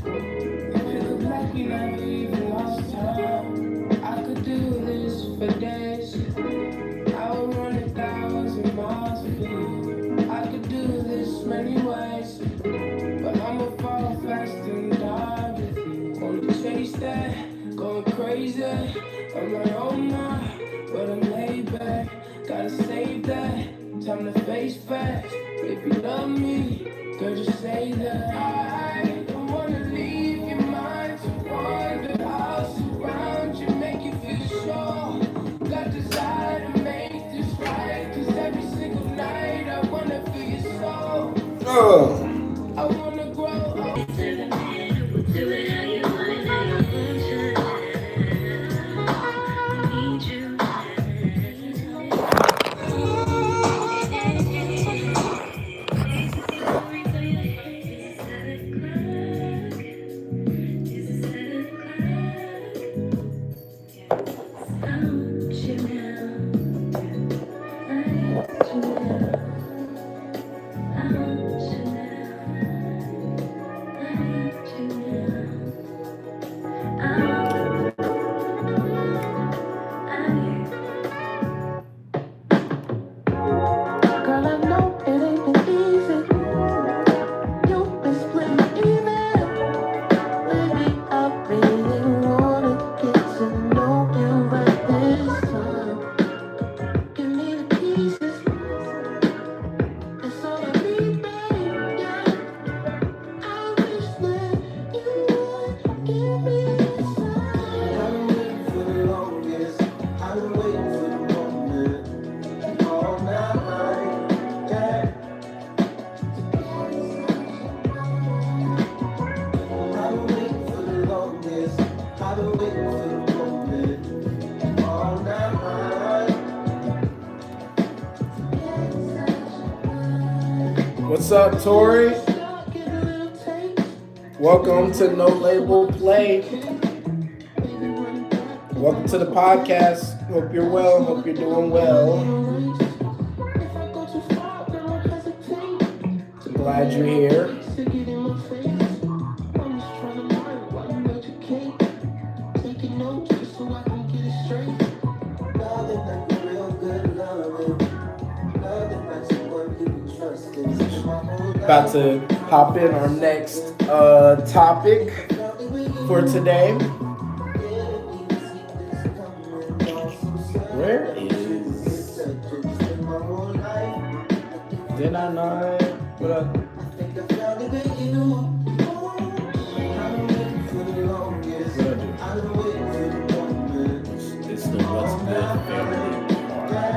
S5: It look like we never even lost time. I could do this for days. I would run 1,000 miles for you. I could do this many ways, but I'ma fall fast and die with you. Wanna chase that, going crazy. I'm like, oh my. But I'm laid back, gotta save that. Time to face facts. If you love me, girl, just say that. I don't wanna leave your mind to wander. I'll surround you, make you feel sure. Got desire to make this right. Cause every single night I wanna feel your soul. I wanna grow up. Do it how you want it, how you want it. Need you.
S1: What's up, Tori? Welcome to Nolabelplay. Welcome to the podcast. Hope you're well. Hope you're doing well. I'm glad you're here. About to hop in our next topic for today. Where is? Did I not? What up? It's the What's Good family part,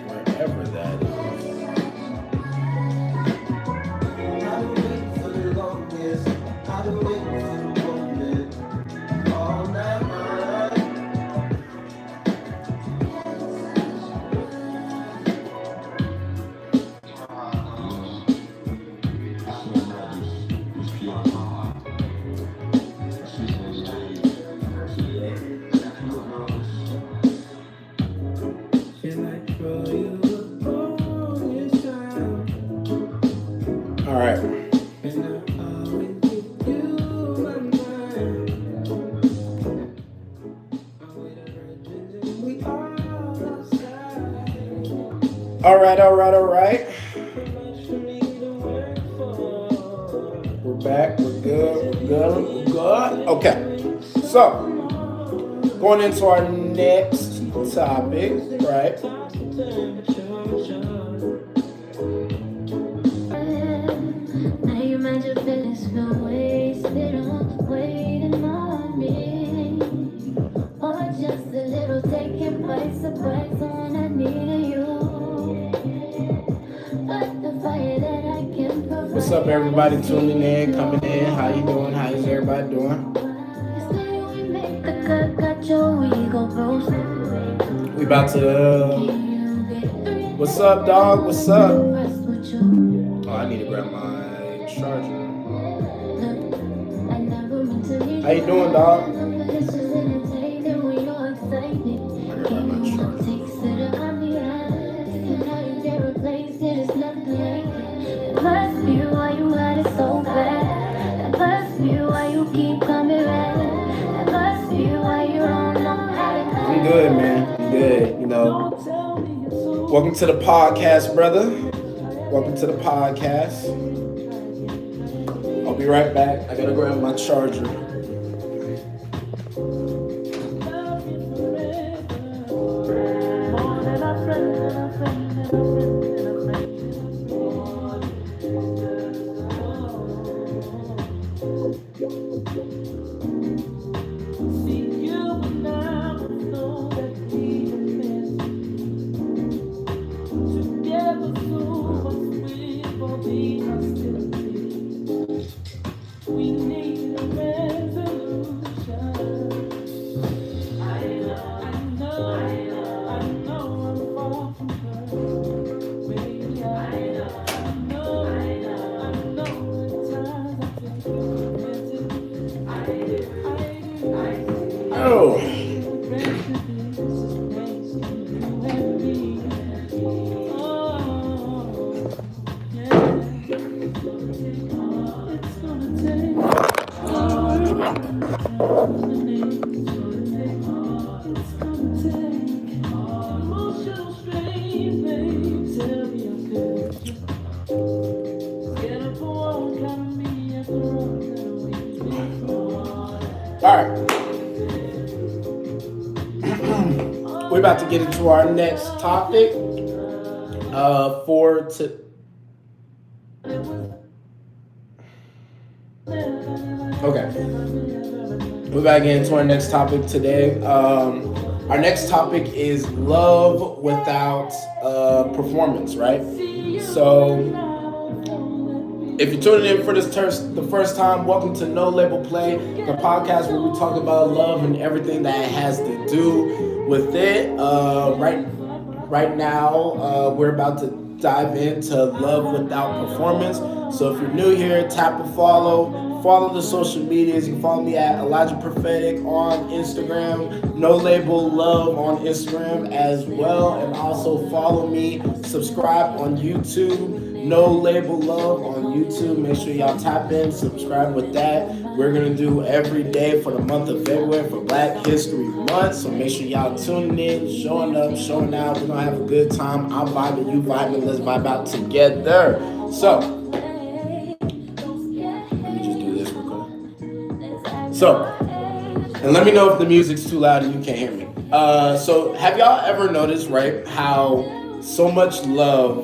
S1: wherever that is. All right. All right. We're back. We're good. Okay. So, going into our next topic, right?
S3: Now you mind your feelings feel wasted on waiting on me, or just a little taking by surprise when I needed you. But the fire that I can provide.
S1: What's up, everybody tuning in, coming in? How you doing? How's everybody doing?
S3: We make the cut, got your ego bruised.
S1: We about to. What's up, dog? What's up? Oh, I need to grab my charger. How you doing, dog? I gotta grab my charger.
S3: Must be why you had it so bad. That must be why you keep coming back. That must be why you don't know how to.
S1: I'm good, man. I'm good. You know. Welcome to the podcast, brother. Welcome to the podcast. I'll be right back. I gotta grab my charger. Oh. All right. We're about to get into our next topic. Okay. We're about to get into our next topic today. Our next topic is love without performance, right? So, if you're tuning in for the first time, welcome to Nolabelplay, the podcast where we talk about love and everything that has to do with it. Right now, we're about to dive into love without performance. So if you're new here, tap a follow. Follow the social medias. You can follow me at Elijah Prophetic on Instagram, No Label Love on Instagram as well. And also follow me, subscribe on YouTube, No Label Love on YouTube. Make sure y'all tap in, subscribe with that. We're going to do every day for the month of February for Black History Month. So make sure y'all tuning in, showing up, showing out. We're going to have a good time. I'm vibing, you vibing. Let's vibe out together. So, and let me know if the music's too loud and you can't hear me. So have y'all ever noticed, right, how so much love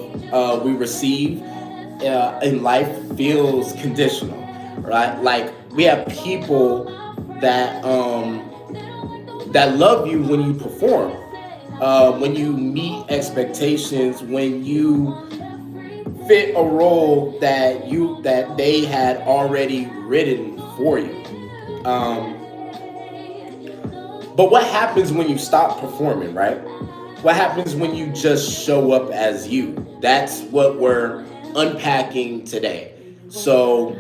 S1: we receive in life feels conditional, right? Like we have people that that love you when you perform, when you meet expectations, when you fit a role that they had already written for you. But what happens when you stop performing, right? What happens when you just show up as you? That's what we're unpacking today. So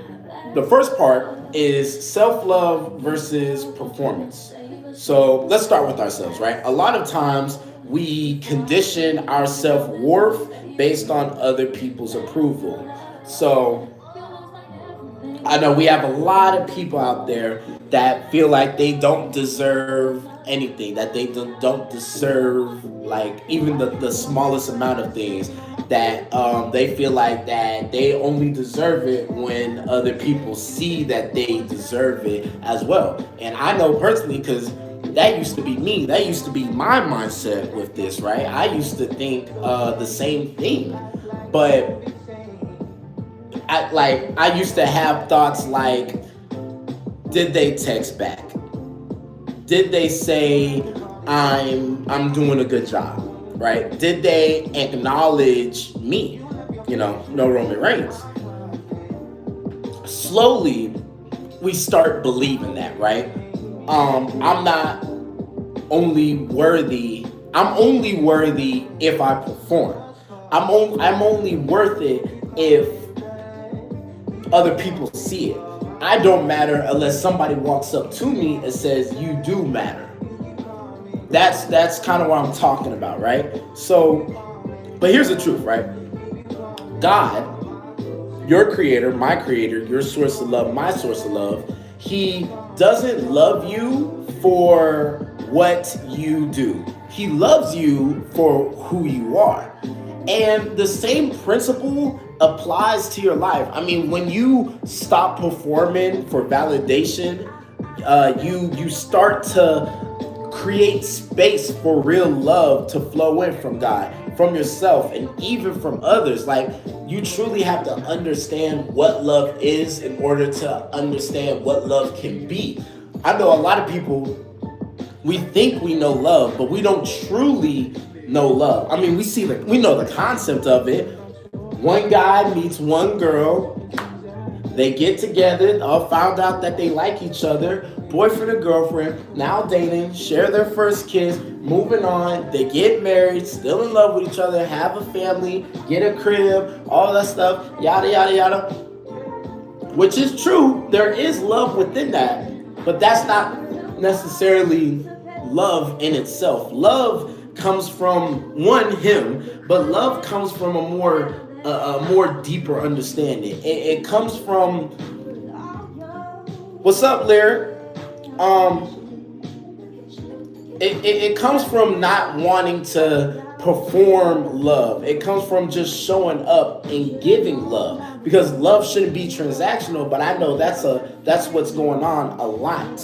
S1: the first part is self-love versus performance. So let's start with ourselves, right? A lot of times we condition our self-worth based on other people's approval. So I know we have a lot of people out there that feel like they don't deserve anything, that they don't deserve like even the smallest amount of things, that they feel like that they only deserve it when other people see that they deserve it as well. And I know personally, because that used to be me, that used to be my mindset with this, right? I used to think the same thing, but I used to have thoughts like, did they text back? Did they say I'm doing a good job, right? Did they acknowledge me? You know, no Roman Reigns. Slowly, we start believing that, right? I'm not only worthy. I'm only worthy if I perform. I'm only worth it if other people see it. I don't matter unless somebody walks up to me and says, you do matter. That's kind of what I'm talking about, right? So, but here's the truth, right? God, your creator, my creator, your source of love, my source of love, he doesn't love you for what you do. He loves you for who you are. And the same principle applies to your life. I mean, when you stop performing for validation, you start to create space for real love to flow in from God, from yourself, and even from others. Like, you truly have to understand what love is in order to understand what love can be. I know a lot of people, we think we know love, but we don't truly know love. I mean, we know the concept of it. One guy meets one girl, they get together, all found out that they like each other, boyfriend and girlfriend, now dating, share their first kiss, moving on, they get married, still in love with each other, have a family, get a crib, all that stuff, yada, yada, yada. Which is true, there is love within that, but that's not necessarily love in itself. Love comes from him, but love comes from a more deeper understanding. It comes from, what's up, Lyric? It comes from not wanting to perform love. It comes from just showing up and giving love, because love shouldn't be transactional. But I know that's what's going on a lot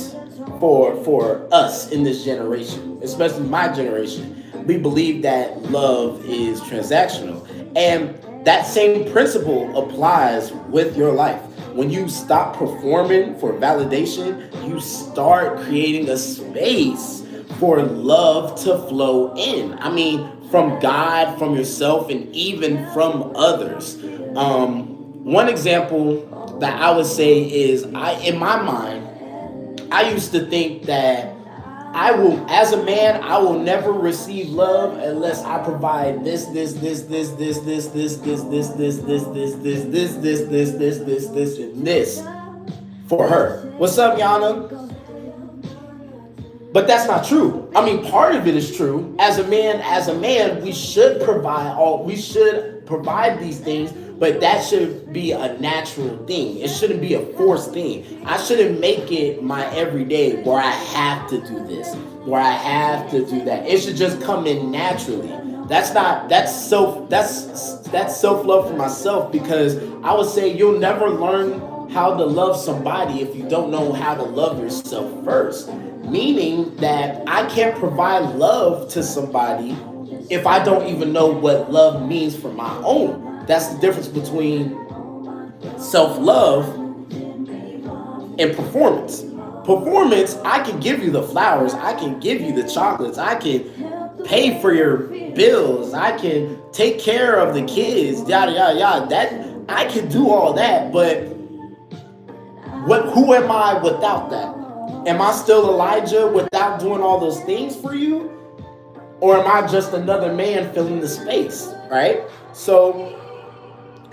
S1: for us in this generation, especially my generation. We believe that love is transactional, and that same principle applies with your life. When you stop performing for validation, you start creating a space for love to flow in. I mean, from God, from yourself, and even from others. One example that I would say is, in my mind, I used to think that I will, as a man, I will never receive love unless I provide this, and this for her. What's up, Yana? But that's not true. I mean, part of it is true. As a man, we should provide these things, but that should be a natural thing. It shouldn't be a forced thing. I shouldn't make it my everyday where I have to do this, where I have to do that. It should just come in naturally. That's self-love for myself, because I would say you'll never learn how to love somebody if you don't know how to love yourself first. Meaning that I can't provide love to somebody if I don't even know what love means for my own. That's the difference between self-love and performance. Performance, I can give you the flowers, I can give you the chocolates, I can pay for your bills, I can take care of the kids, yada yada yada. That I can do all that, but who am I without that? Am I still Elijah without doing all those things for you? Or am I just another man filling the space, right? So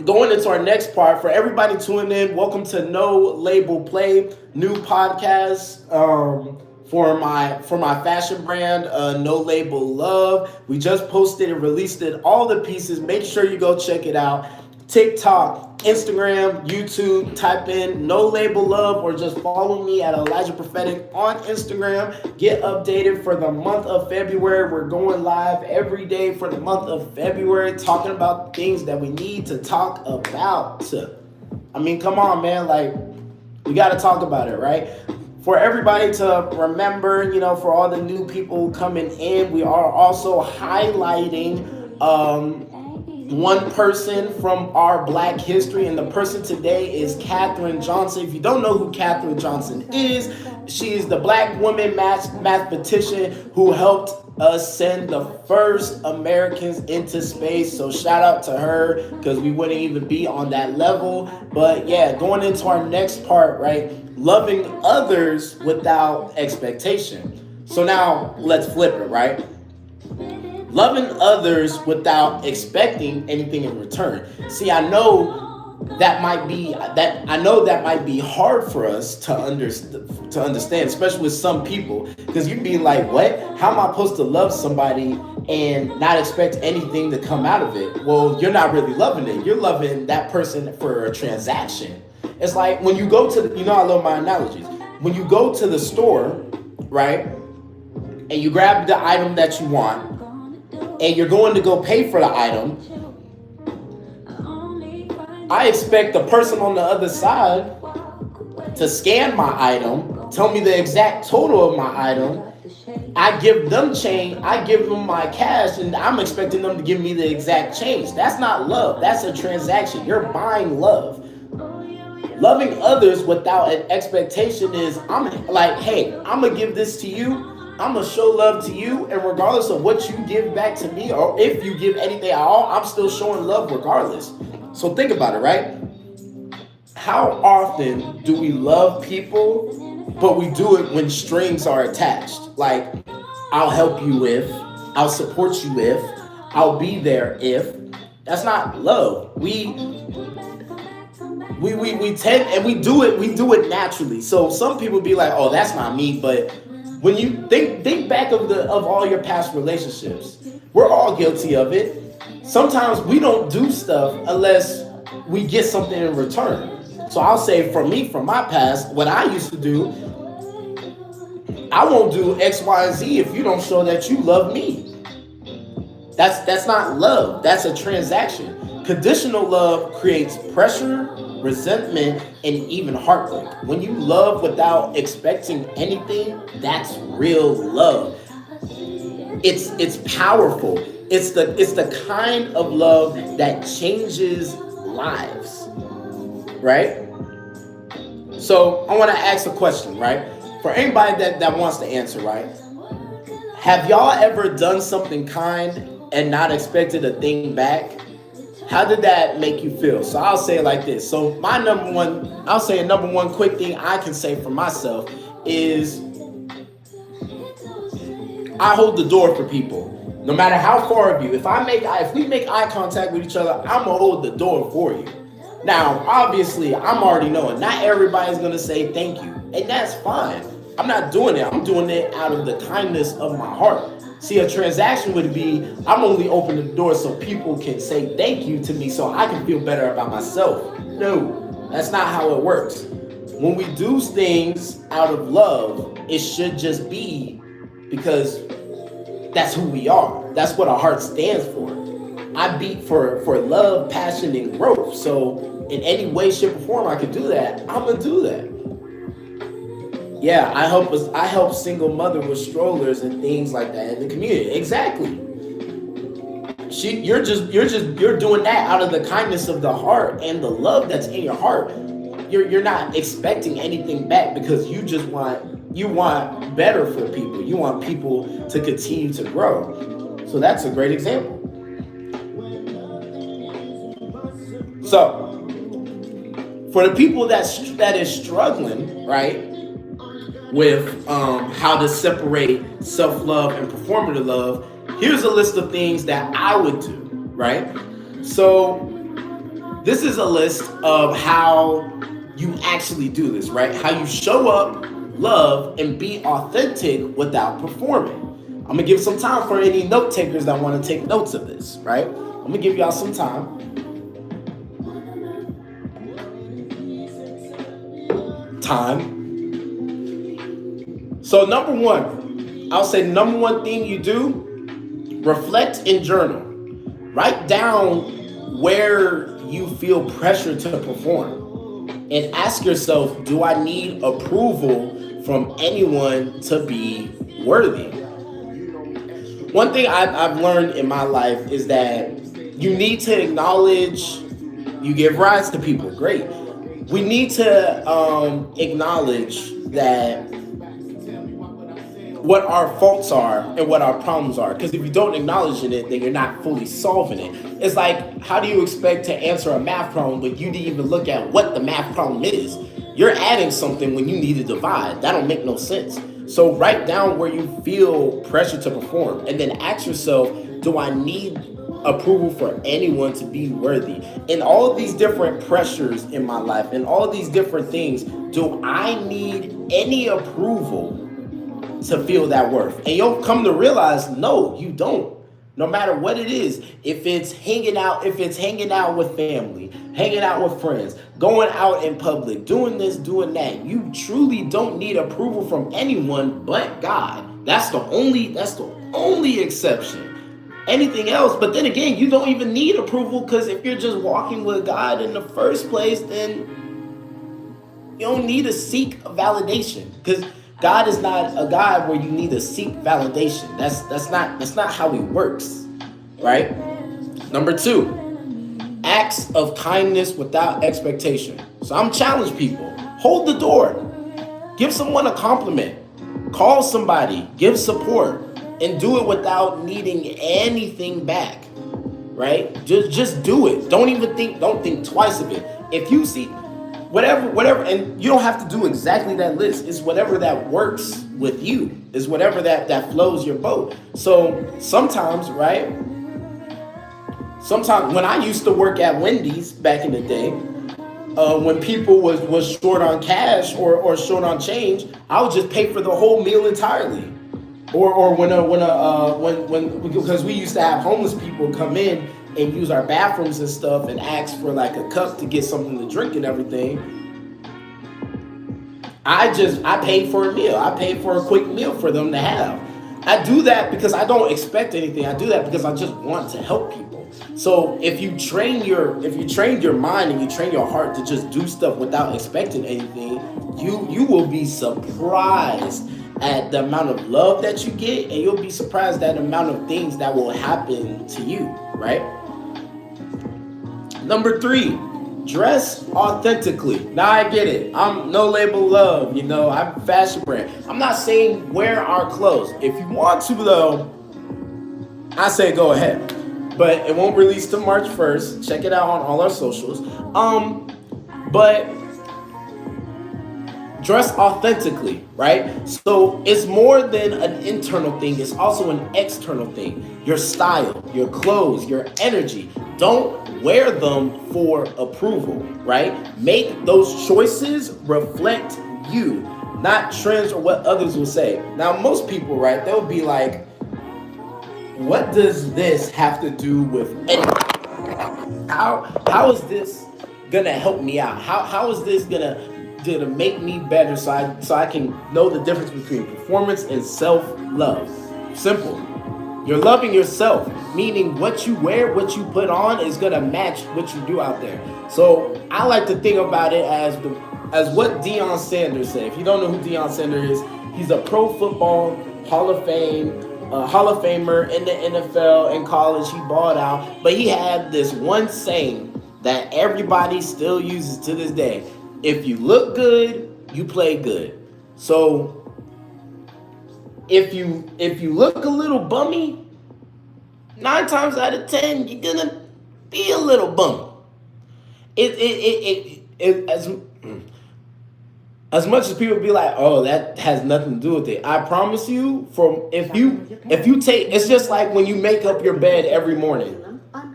S1: going into our next part, for everybody tuning in, welcome to Nolabelplay, new podcast for my fashion brand, No Label Love. We just posted and released it, all the pieces. Make sure you go check it out. TikTok, Instagram, YouTube, type in No Label Love, or just follow me at Elijah Prophetic on Instagram. Get updated for the month of February. We're going live every day for the month of February, talking about things that we need to talk about. I mean, come on, man. Like, we got to talk about it, right? For everybody to remember, for all the new people coming in, we are also highlighting one person from our Black history, and the person today is Katherine Johnson. If you don't know who Katherine Johnson is, she is the Black woman mathematician who helped us send the first Americans into space. So shout out to her, because we wouldn't even be on that level. But yeah, going into our next part, right? Loving others without expectation. So now let's flip it, right? Loving others without expecting anything in return. See, I know that might be hard for us to understand, especially with some people, because you'd be like, what? How am I supposed to love somebody and not expect anything to come out of it? Well, you're not really loving it. You're loving that person for a transaction. It's like when you go to I love my analogies. When you go to the store, right, and you grab the item that you want, and you're going to go pay for the item, I expect the person on the other side to scan my item, tell me the exact total of my item. I give them change, I give them my cash, and I'm expecting them to give me the exact change. That's not love. That's a transaction. You're buying love. Loving others without an expectation is, I'm like, hey, I'm going to give this to you. I'm going to show love to you, and regardless of what you give back to me, or if you give anything at all, I'm still showing love regardless. So think about it, right? How often do we love people, but we do it when strings are attached? Like, I'll help you if, I'll support you if, I'll be there if. That's not love. We tend, and we do it naturally. So some people be like, oh, that's not me, but when you think back of all your past relationships, we're all guilty of it. Sometimes we don't do stuff unless we get something in return. So I'll say for me, from my past, what I used to do, I won't do X, Y, and Z if you don't show that you love me. That's not love. That's a transaction. Conditional love creates pressure, resentment, and even heartbreak. When you love without expecting anything, that's real love. It's powerful. It's the kind of love that changes lives, right? So I want to ask a question, right? For anybody that wants to answer, right? Have y'all ever done something kind and not expected a thing back? How did that make you feel? So I'll say it like this. So my number one quick thing I can say for myself is I hold the door for people. No matter how far of you, if we make eye contact with each other, I'm gonna hold the door for you. Now, obviously, I'm already knowing not everybody's gonna say thank you, and that's fine. I'm not doing it. I'm doing it out of the kindness of my heart. See, a transaction would be I'm only opening the door so people can say thank you to me so I can feel better about myself. No, that's not how it works. When we do things out of love, it should just be because that's who we are. That's what our heart stands for. I beat for love, passion, and growth. So in any way, shape, or form I can do that, I'm gonna do that. Yeah, I help single mother with strollers and things like that in the community. Exactly. You're doing that out of the kindness of the heart and the love that's in your heart. You're not expecting anything back because you want better for people. You want people to continue to grow. So that's a great example. So for the people that is struggling, right, with how to separate self-love and performative love, here's a list of things that I would do, right? So this is a list of how you actually do this, right? How you show up, love, and be authentic without performing. I'm gonna give some time for any note takers that want to take notes of this, right? I'm gonna give y'all some time. So number one, I'll say number one thing you do, reflect and journal. Write down where you feel pressure to perform. And ask yourself, do I need approval from anyone to be worthy? One thing I've learned in my life is that you need to acknowledge you give rise to people. Great. We need to acknowledge that what our faults are and what our problems are. Because if you don't acknowledge it, then you're not fully solving it. It's like, how do you expect to answer a math problem but you didn't even look at what the math problem is? You're adding something when you need to divide. That don't make no sense. So write down where you feel pressure to perform and then ask yourself, do I need approval for anyone to be worthy? In all of these different pressures in my life and all of these different things, do I need any approval to feel that worth? And you'll come to realize, no, you don't. No matter what it is, if it's hanging out with family, hanging out with friends, going out in public, doing this, doing that, you truly don't need approval from anyone but God. That's the only exception. Anything else, but then again, you don't even need approval, because if you're just walking with God in the first place, then you don't need to seek validation, because God is not a God where you need to seek validation. That's not how He works, right? Number two, acts of kindness without expectation. So I'm challenging people. Hold the door. Give someone a compliment. Call somebody. Give support. And do it without needing anything back, right? Just do it. Don't think twice of it. If you see whatever, and you don't have to do exactly that list. It's whatever that works with you. It's whatever that flows your boat. So sometimes, right? Sometimes when I used to work at Wendy's back in the day, when people was short on cash or short on change, I would just pay for the whole meal entirely. Or when because we used to have homeless people come in and use our bathrooms and stuff and ask for like a cup to get something to drink and everything. I paid for a meal. I paid for a quick meal for them to have. I do that because I don't expect anything. I do that because I just want to help people. So if you train your mind and you train your heart to just do stuff without expecting anything, you will be surprised at the amount of love that you get, and you'll be surprised at the amount of things that will happen to you, right? Number three, dress authentically. Now I get it. I'm No Label Love, I'm a fashion brand. I'm not saying wear our clothes. If you want to though, I say go ahead. But it won't release till March 1st. Check it out on all our socials. But dress authentically, right? So it's more than an internal thing, it's also an external thing. Your style, your clothes, your energy. Don't wear them for approval, right? Make those choices reflect you, not trends or what others will say. Now, most people, right, they'll be like, what does this have to do with anything? How is this gonna help me out? How is this gonna make me better so I can know the difference between performance and self-love? Simple. You're loving yourself, meaning what you wear, what you put on is gonna match what you do out there. So I like to think about it as what Deion Sanders said. If you don't know who Deion Sanders is, he's a pro football Hall of Famer in the NFL. In college, he balled out, but he had this one saying that everybody still uses to this day: if you look good, you play good. So if you look a little bummy, 9 times out of 10 you're gonna be a little bummy. As much as people be like, oh, that has nothing to do with it, I promise you, if you take, it's just like when you make up your bed every morning.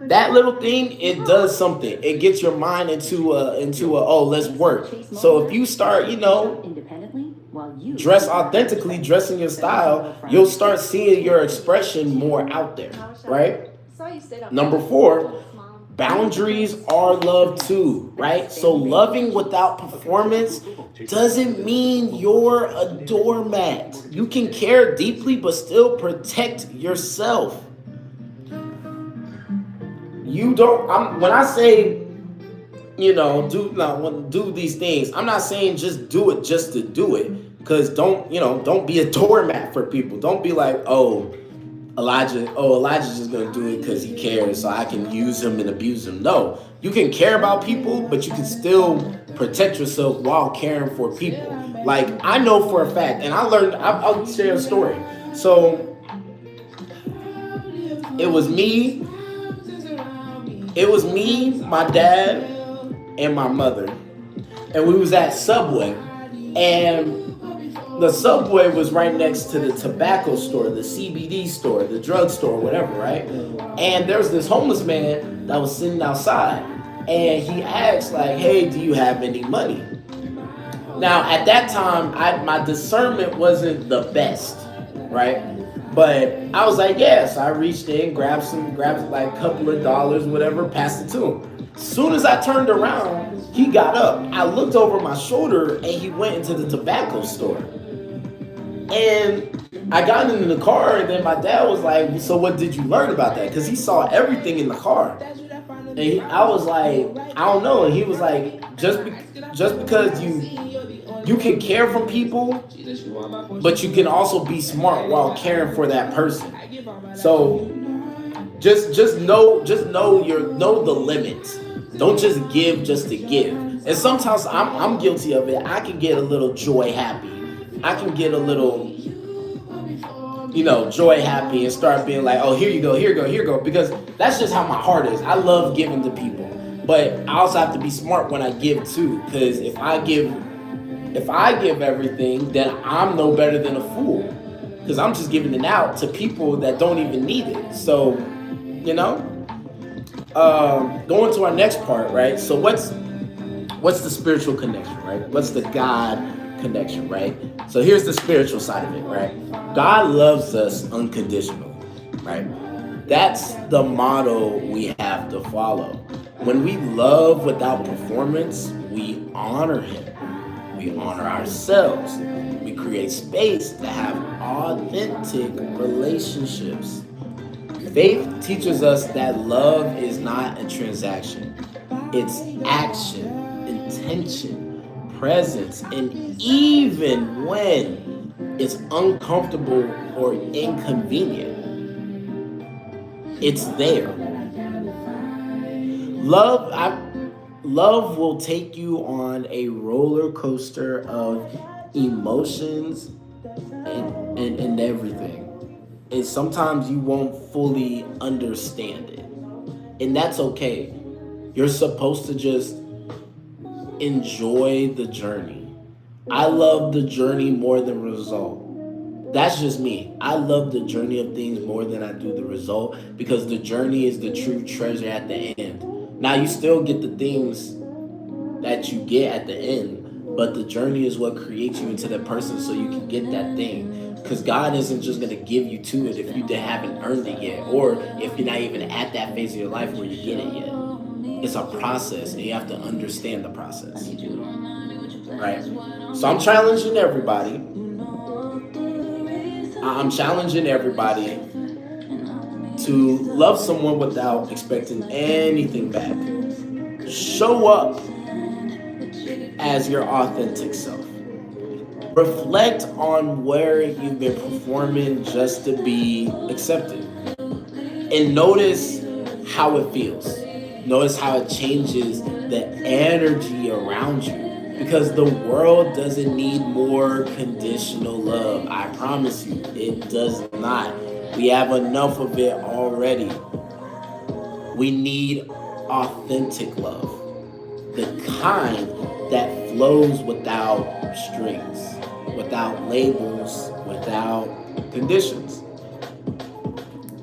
S1: That little thing, it does something. It gets your mind into a oh, let's work. So if you start, dress authentically, dressing your style, you'll start seeing your expression more out there, right? Number 4, boundaries are love too, right? So loving without performance doesn't mean you're a doormat. You can care deeply but still protect yourself. When I say, do these things, I'm not saying just do it just to do it. Because don't be a doormat for people. Don't be like, Elijah's just gonna do it because he cares, so I can use him and abuse him. No, you can care about people, but you can still protect yourself while caring for people. Like, I know for a fact, and I'll share a story. So it was me, my dad, and my mother, and we was at Subway, and the Subway was right next to the tobacco store, the CBD store, the drug store, whatever, right? And there was this homeless man that was sitting outside, and he asked, like, hey, do you have any money? Now, at that time, my discernment wasn't the best, right? But I was like, yes. I reached in, grabbed like a couple of dollars, whatever, passed it to him. As soon as I turned around, he got up. I looked over my shoulder, and he went into the tobacco store. And I got into the car, and then my dad was like, so what did you learn about that? Because he saw everything in the car. And I was like, I don't know. And he was like, just because you can care for people, but you can also be smart while caring for that person. So just know the limits. Don't just give just to give. And sometimes I'm guilty of it. I can get a little joy happy. I can get a little, joy happy and start being like, oh, here you go. Because that's just how my heart is. I love giving to people. But I also have to be smart when I give too. Because if I give everything, then I'm no better than a fool. Because I'm just giving it out to people that don't even need it. So, going to our next part, right? So what's the spiritual connection, right? What's the God connection, right? So here's the spiritual side of it, right? God loves us unconditionally, right? That's the motto we have to follow. When we love without performance, we honor Him. We honor ourselves. We create space to have authentic relationships. Faith teaches us that love is not a transaction. It's action, intention, presence, and even when it's uncomfortable or inconvenient, it's there. Love will take you on a roller coaster of emotions and everything. And sometimes you won't fully understand it. And that's okay. You're supposed to just enjoy the journey. I love the journey more than result. That's just me. I love the journey of things more than I do the result because the journey is the true treasure at the end. Now you still get the things that you get at the end, but the journey is what creates you into that person so you can get that thing. Because God isn't just going to give you to it if you haven't earned it yet, or if you're not even at that phase of your life where you get it yet. It's a process, and you have to understand the process. Right? So I'm challenging everybody. To love someone without expecting anything back. Show up as your authentic self. Reflect on where you've been performing just to be accepted. And notice how it feels. Notice how it changes the energy around you. Because the world doesn't need more conditional love. I promise you, it does not. We have enough of it already. We need authentic love. The kind that flows without strings, without labels, without conditions.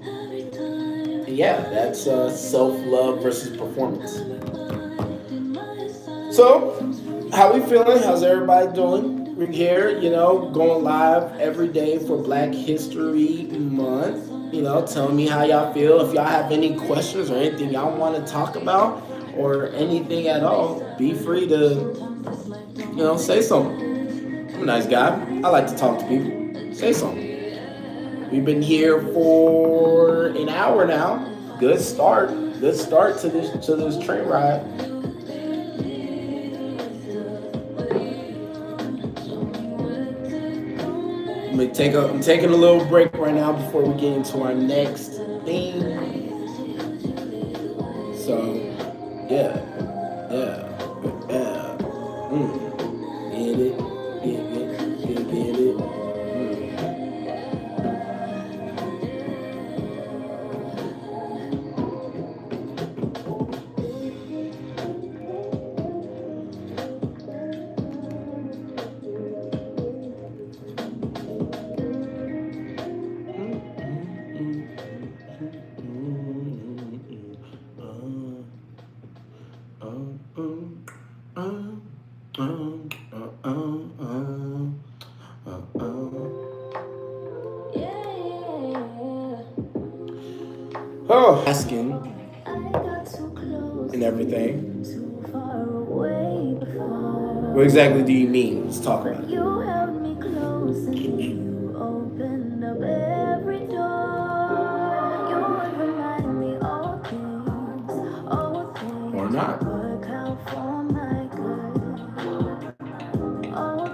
S1: And yeah, that's self-love versus performance. So, how we feeling? How's everybody doing? We're here, going live every day for Black History Month. Telling me how y'all feel. If y'all have any questions or anything y'all want to talk about or anything at all, be free to, say something. I'm a nice guy. I like to talk to people. Say something. We've been here for an hour now. Good start. Good start to this train ride. I'm taking a little break right now before we get into our next theme. So, yeah. Get it. Asking and everything. What exactly do you mean? Let's talk about it. You held me close and you opened up every door. You would remind me all things or not. Work out for my good. All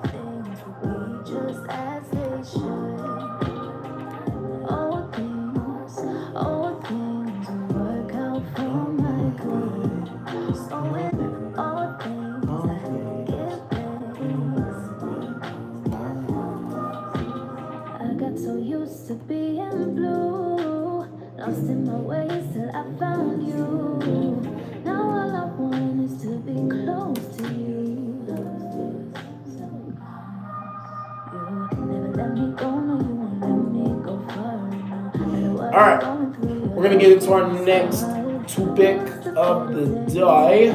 S1: things will be just as they should. All things will work out for my good. So in all things I give thanks. I got so used to being blue, lost in my ways till I found you. Now all I want is to be close to you. You never let me go, no, you won't let me go far. All right, we're gonna get into our next topic of the day.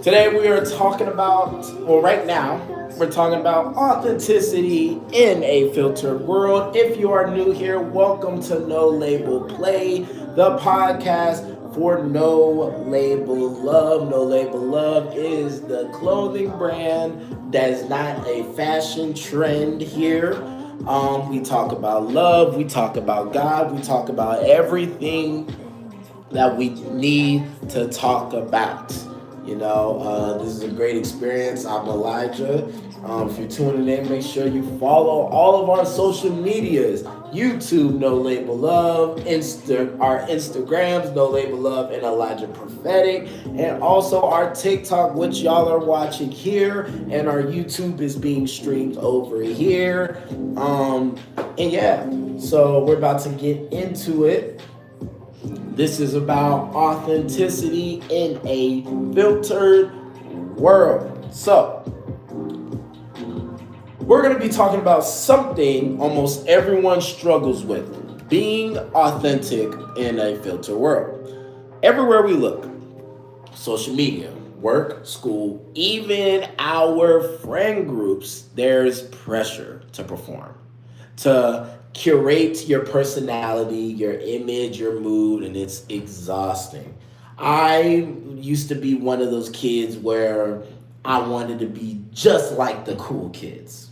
S1: Today we are talking about, right now, we're talking about authenticity in a filtered world. If you are new here, welcome to Nolabelplay, the podcast for No Label Love. No Label Love is the clothing brand that is not a fashion trend here. We talk about love, we talk about God, we talk about everything that we need to talk about. This is a great experience. I'm Elijah. If you're tuning in, make sure you follow all of our social medias. YouTube, No Label Love, our Instagrams, No Label Love and Elijah Prophetic, and also our TikTok, which y'all are watching here, and our YouTube is being streamed over here. And yeah, so we're about to get into it. This is about authenticity in a filtered world. So, we're going to be talking about something almost everyone struggles with: being authentic in a filter world. Everywhere we look, social media, work, school, even our friend groups, there's pressure to perform, to curate your personality, your image, your mood, and it's exhausting. I used to be one of those kids where I wanted to be just like the cool kids.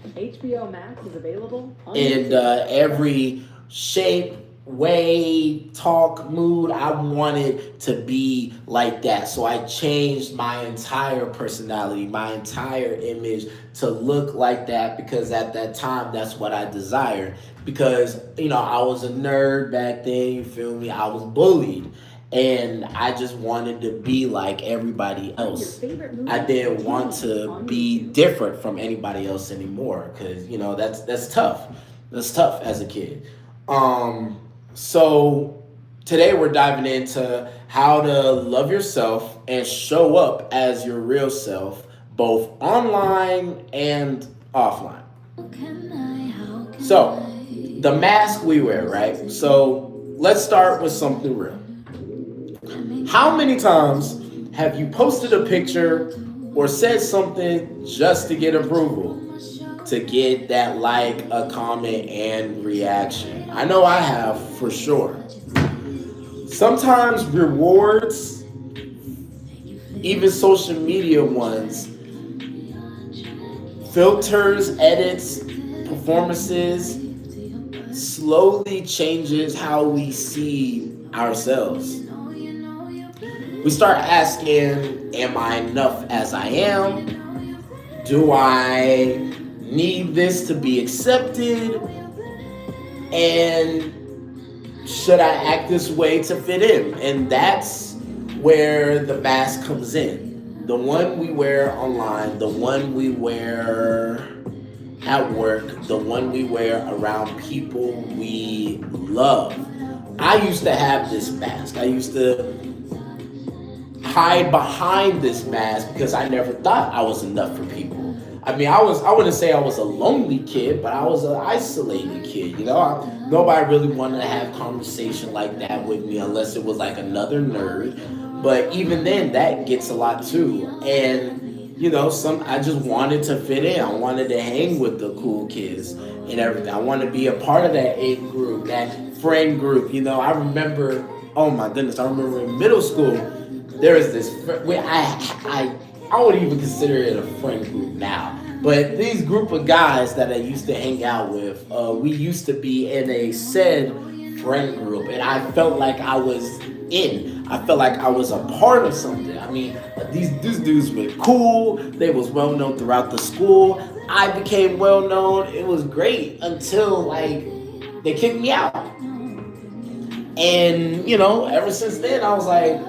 S2: HBO Max is available on
S1: In every shape, way, talk, mood, I wanted to be like that. So I changed my entire personality, my entire image to look like that because at that time, that's what I desired. Because, I was a nerd back then, you feel me? I was bullied. And I just wanted to be like everybody else. I didn't want to be different from anybody else anymore because that's tough. That's tough as a kid. So today we're diving into how to love yourself and show up as your real self, both online and offline. So the mask we wear, right? So let's start with something real. How many times have you posted a picture or said something just to get approval? To get that like, a comment, and reaction? I know I have for sure. Sometimes rewards, even social media ones, filters, edits, performances, slowly changes how we see ourselves. We start asking, am I enough as I am? Do I need this to be accepted? And should I act this way to fit in? And that's where the mask comes in. The one we wear online, the one we wear at work, the one we wear around people we love. I used to have this mask. I used to hide behind this mask because I never thought I was enough for people. I mean, I wouldn't say I was a lonely kid, but I was an isolated kid. Nobody really wanted to have conversation like that with me unless it was like another nerd. But even then, that gets a lot too. And I just wanted to fit in. I wanted to hang with the cool kids and everything. I wanted to be a part of that age group, that friend group. I remember. Oh my goodness! I remember in middle school, there was this. I would even consider it a friend group now. But these group of guys that I used to hang out with, we used to be in a said friend group, and I felt like I was in. I felt like I was a part of something. I mean, these dudes were cool. They was well known throughout the school. I became well known. It was great until they kicked me out. And ever since then, I was like,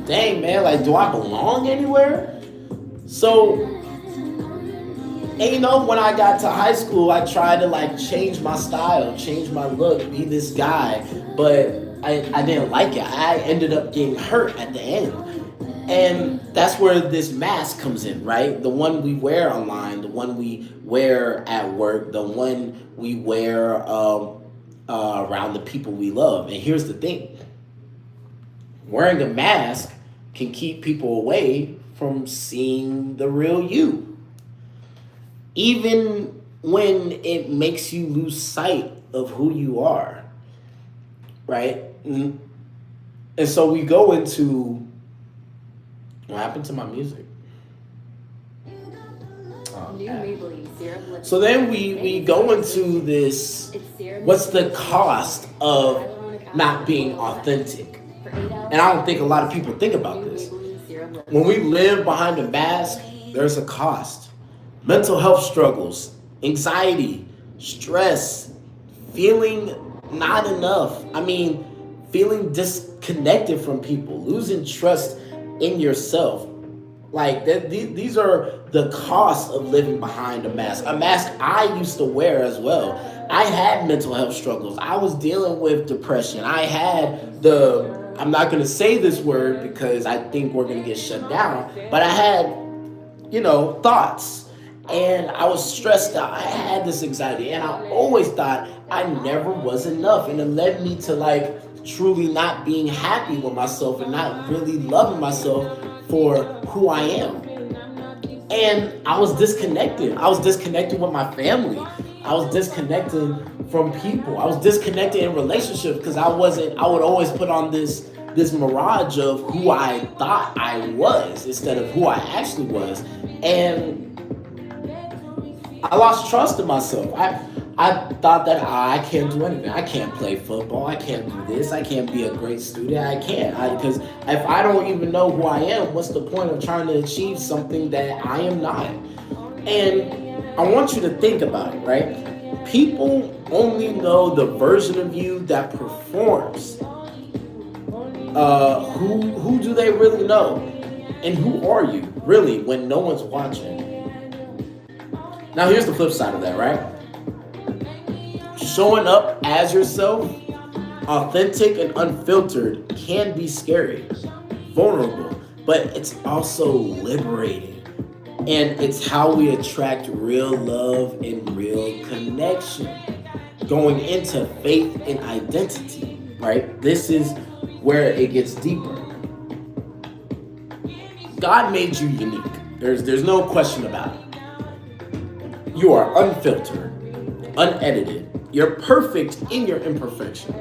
S1: dang man, do I belong anywhere? So, and when I got to high school, I tried to change my style, change my look, be this guy, but I didn't like it. I ended up getting hurt at the end. And that's where this mask comes in, right? The one we wear online, the one we wear at work, the one we wear around the people we love. And here's the thing. Wearing a mask can keep people away from seeing the real you. Even when it makes you lose sight of who you are, right? And so we go into, what happened to my music? So then we go into this, what's the cost of not being authentic? And I don't think a lot of people think about this. When we live behind a mask, there's a cost. Mental health struggles, anxiety, stress, feeling not enough. I mean, feeling disconnected from people, losing trust in yourself. These are the costs of living behind a mask. A mask I used to wear as well. I had mental health struggles. I was dealing with depression. I had the I'm not going to say this word because I think we're going to get shut down, but I had, thoughts, and I was stressed out. I had this anxiety, and I always thought I never was enough, and it led me to like truly not being happy with myself and not really loving myself for who I am. And I was disconnected. I was disconnected with my family. I was disconnected from people. I was disconnected in relationships because I would always put on this mirage of who I thought I was instead of who I actually was. And I lost trust in myself. I thought that I can't do anything. I can't play football. I can't do this. I can't be a great student. I can't. Because if I don't even know who I am, what's the point of trying to achieve something that I am not? And I want you to think about it, right? People only know the version of you that performs. Who do they really know? And who are you, really, when no one's watching? Now, here's the flip side of that, right? Showing up as yourself, authentic and unfiltered, can be scary, vulnerable, but it's also liberating. And it's how we attract real love and real connection. Going into faith and identity, right? This is where it gets deeper. God made you unique. There's no question about it. You are unfiltered, unedited. You're perfect in your imperfection.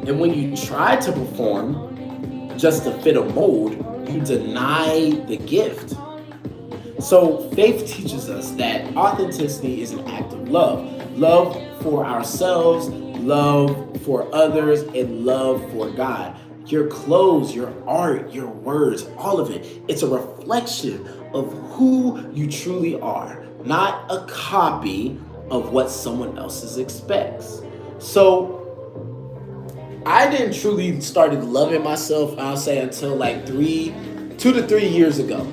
S1: And when you try to perform just to fit a mold, you deny the gift. So faith teaches us that authenticity is an act of love. Love for ourselves, love for others, and love for God. Your clothes, your art, your words, all of it. It's a reflection of who you truly are, not a copy of what someone else expects. So I didn't truly started loving myself, I'll say, until like 2 to 3 years ago.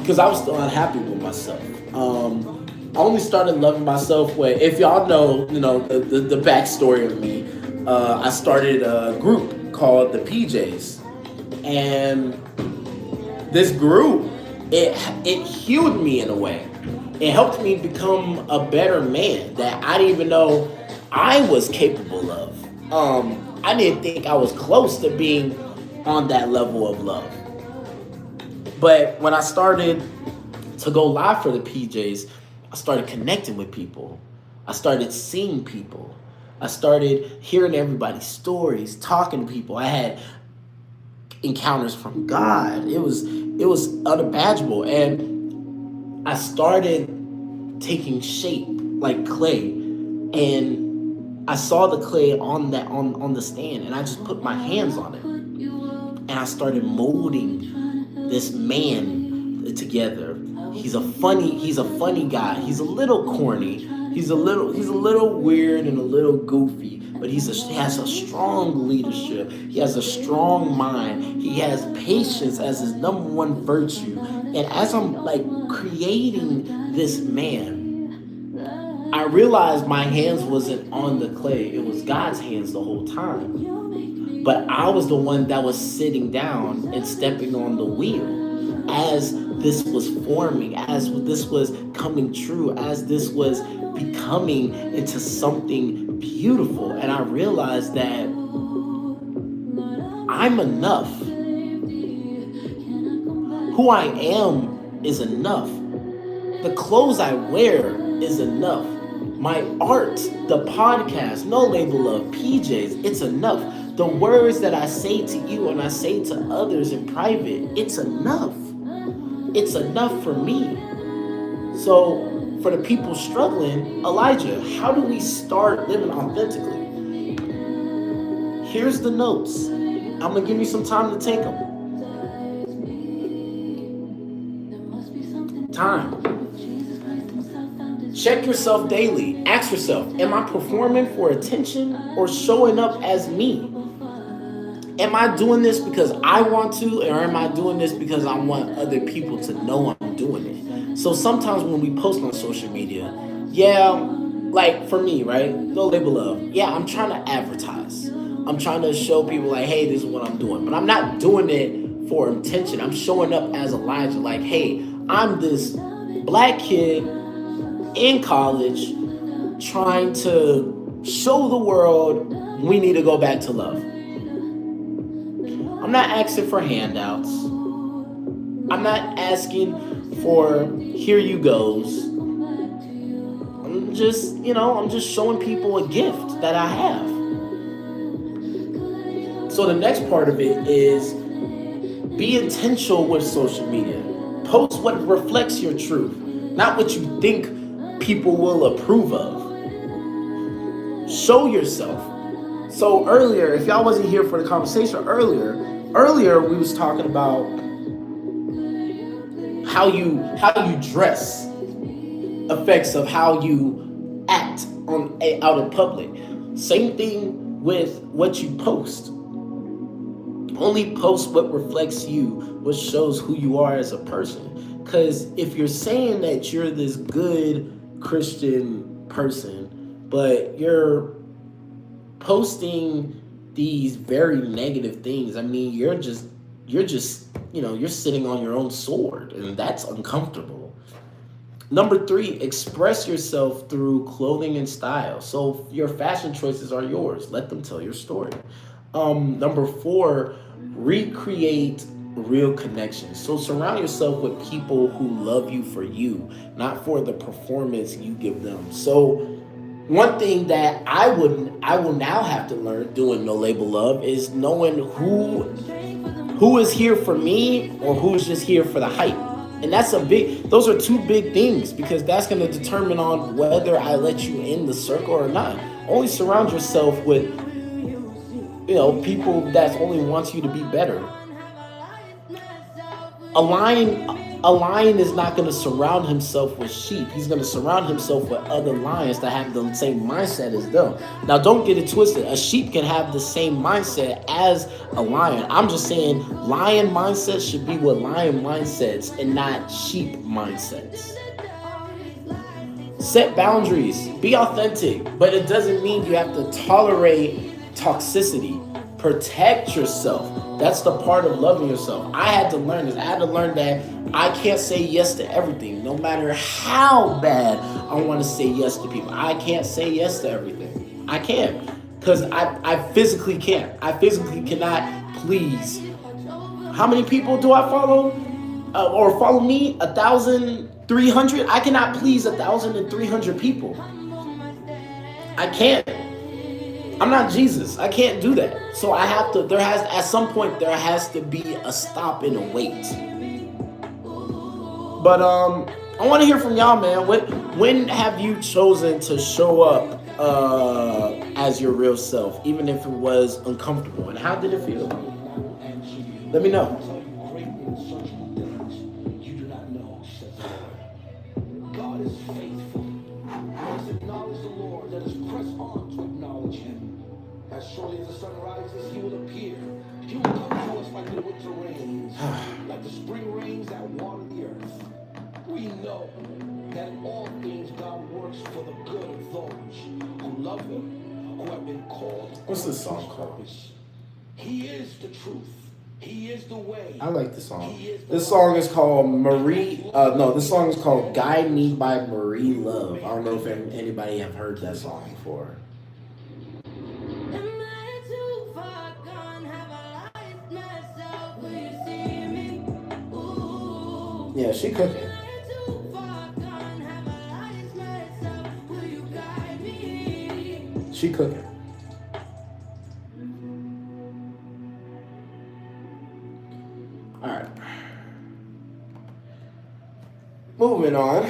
S1: Because I was still unhappy with myself. I only started loving myself when, if y'all know, the backstory of me, I started a group called the PJs. And this group, it healed me in a way. It helped me become a better man that I didn't even know I was capable of. I didn't think I was close to being on that level of love. But when I started to go live for the PJs, I started connecting with people. I started seeing people. I started hearing everybody's stories, talking to people. I had encounters from God. It was unimaginable. And I started taking shape like clay. And I saw the clay on the stand, and I just put my hands on it. And I started molding this man together. He's a funny guy. He's a little corny. He's a little weird and a little goofy, but he has a strong leadership. He has a strong mind. He has patience as his number one virtue. And as I'm like creating this man, I realized my hands wasn't on the clay. It was God's hands the whole time. But I was the one that was sitting down and stepping on the wheel as this was forming, as this was coming true, as this was becoming into something beautiful. And I realized that I'm enough. Who I am is enough. The clothes I wear is enough. My art, the podcast, No Label Love, PJs, it's enough. The words that I say to you and I say to others in private, it's enough. It's enough for me. So for the people struggling, Elijah, how do we start living authentically? Here's the notes. I'm going to give you some time to take them. Time. Check yourself daily. Ask yourself, am I performing for attention or showing up as me? Am I doing this because I want to, or am I doing this because I want other people to know I'm doing it? So sometimes when we post on social media, like for me, right? No Label Love. Yeah, I'm trying to advertise. I'm trying to show people like, hey, this is what I'm doing. But I'm not doing it for intention. I'm showing up as Elijah, like, hey, I'm this black kid in college trying to show the world we need to go back to love. I'm not asking for handouts. I'm not asking for here you goes. I'm just showing people a gift that I have. So the next part of it is be intentional with social media. Post what reflects your truth, not what you think people will approve of. Show yourself. So earlier, if y'all wasn't here for the conversation earlier we was talking about how you dress effects of how you act out in public. Same thing with what you post. Only post what reflects you, what shows who you are as a person. Because if you're saying that you're this good Christian person, but you're posting these very negative things, I mean, you're just you're sitting on your own sword, and that's uncomfortable. Number 3, express yourself through clothing and style. So your fashion choices are yours. Let them tell your story. Number 4, recreate real connections. So surround yourself with people who love you for you, not for the performance you give them. So one thing that I will now have to learn doing No Label Love is knowing who is here for me or who is just here for the hype. And those are 2 big things, because that's going to determine on whether I let you in the circle or not. Only surround yourself with, people that only want you to be better. A lion is not going to surround himself with sheep. He's going to surround himself with other lions that have the same mindset as them. Now, don't get it twisted. A sheep can have the same mindset as a lion. I'm just saying lion mindset should be with lion mindsets and not sheep mindsets. Set boundaries. Be authentic, but it doesn't mean you have to tolerate toxicity. Protect yourself. That's the part of loving yourself. I had to learn this. I had to learn that I can't say yes to everything, no matter how bad I want to say yes to people. I can't say yes to everything. I can't, because I physically can't. I physically cannot please. How many people do I follow? Or follow me? 1,300? I cannot please 1,300 people. I can't. I'm not Jesus. I can't do that. So at some point there has to be a stop and a wait. But I want to hear from y'all, man. When have you chosen to show up as your real self, even if it was uncomfortable? And how did it feel? Let me know.
S6: God is faithful. Let us acknowledge the Lord. Let us press on to acknowledge Him. As surely as the sun rises, He will appear. He will come to us like the winter rains, like the spring rains that water the earth. We know that in all things God works for the good of those who love Him, who have been called.
S1: What's this song called?
S6: He is the truth. He is the way.
S1: I like this song. This song is called this song is called Guide Me by Marie Love. I don't know if anybody have heard that song before. Yeah, she cooking. She cooking. All right. Moving on.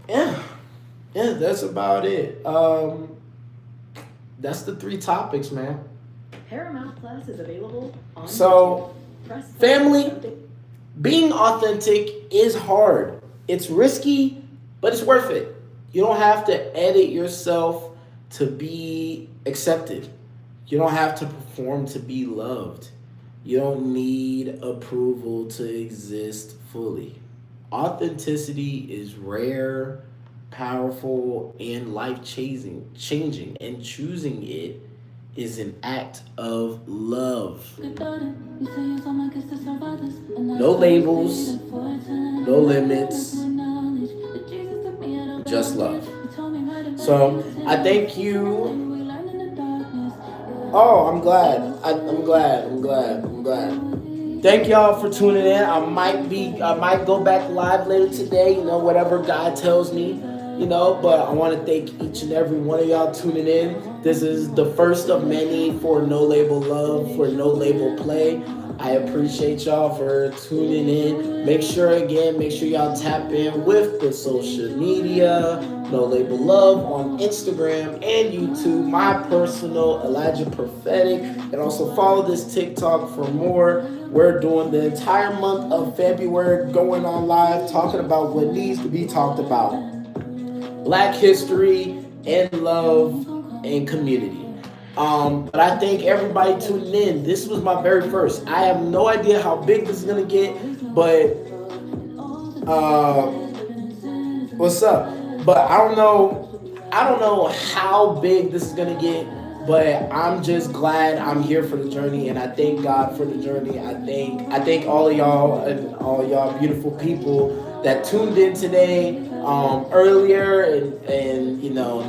S1: Yeah, that's about it. That's the 3 topics, man.
S2: Paramount Plus is available on
S1: So,
S2: Press
S1: family, being authentic is hard. It's risky, but it's worth it. You don't have to edit yourself to be accepted. You don't have to perform to be loved. You don't need approval to exist fully. Authenticity is rare, powerful, and life changing, and choosing it is an act of love. No labels, no limits, just love. So I thank you. Oh, I'm glad. I'm glad. Thank y'all for tuning in. I might go back live later today, whatever God tells me, but I want to thank each and every one of y'all tuning in. This is the first of many for No Label Love, for Nolabelplay. I appreciate y'all for tuning in. Make sure y'all tap in with the social media. No Label Love on Instagram and YouTube. My personal Elijah Prophetic. And also follow this TikTok for more. We're doing the entire month of February going on live talking about what needs to be talked about. Black history and love and community. But I thank everybody tuning in. This was my very first. I have no idea how big this is gonna get, but what's up? But I don't know how big this is gonna get, but I'm just glad I'm here for the journey, and I thank God for the journey. I thank all of y'all and all y'all beautiful people that tuned in today, earlier and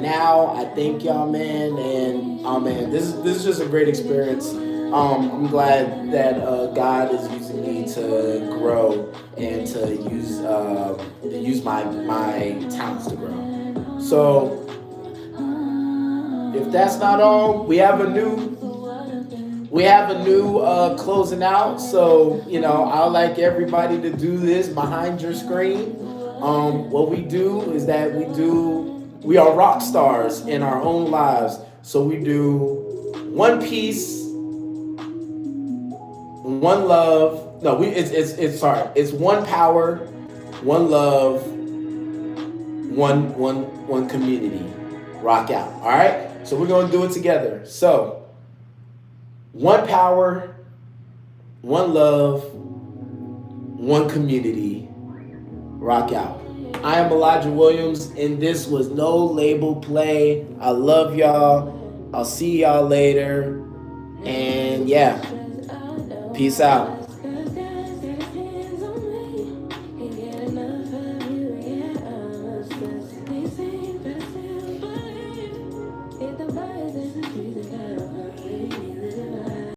S1: now. I thank y'all, man, and man, this is just a great experience. I'm glad that God is using me to grow and to use my talents to grow. So if that's not all, we have a new closing out. So I'd like everybody to do this behind your screen. What we do is that we are rock stars in our own lives. So we do one peace, one love. No, it's one power, one love, one community. Rock out. All right. So we're gonna do it together. So one power, one love, one community. Rock out. I am Elijah Williams, and this was Nolabelplay. I love y'all. I'll see y'all later. And yeah, peace out.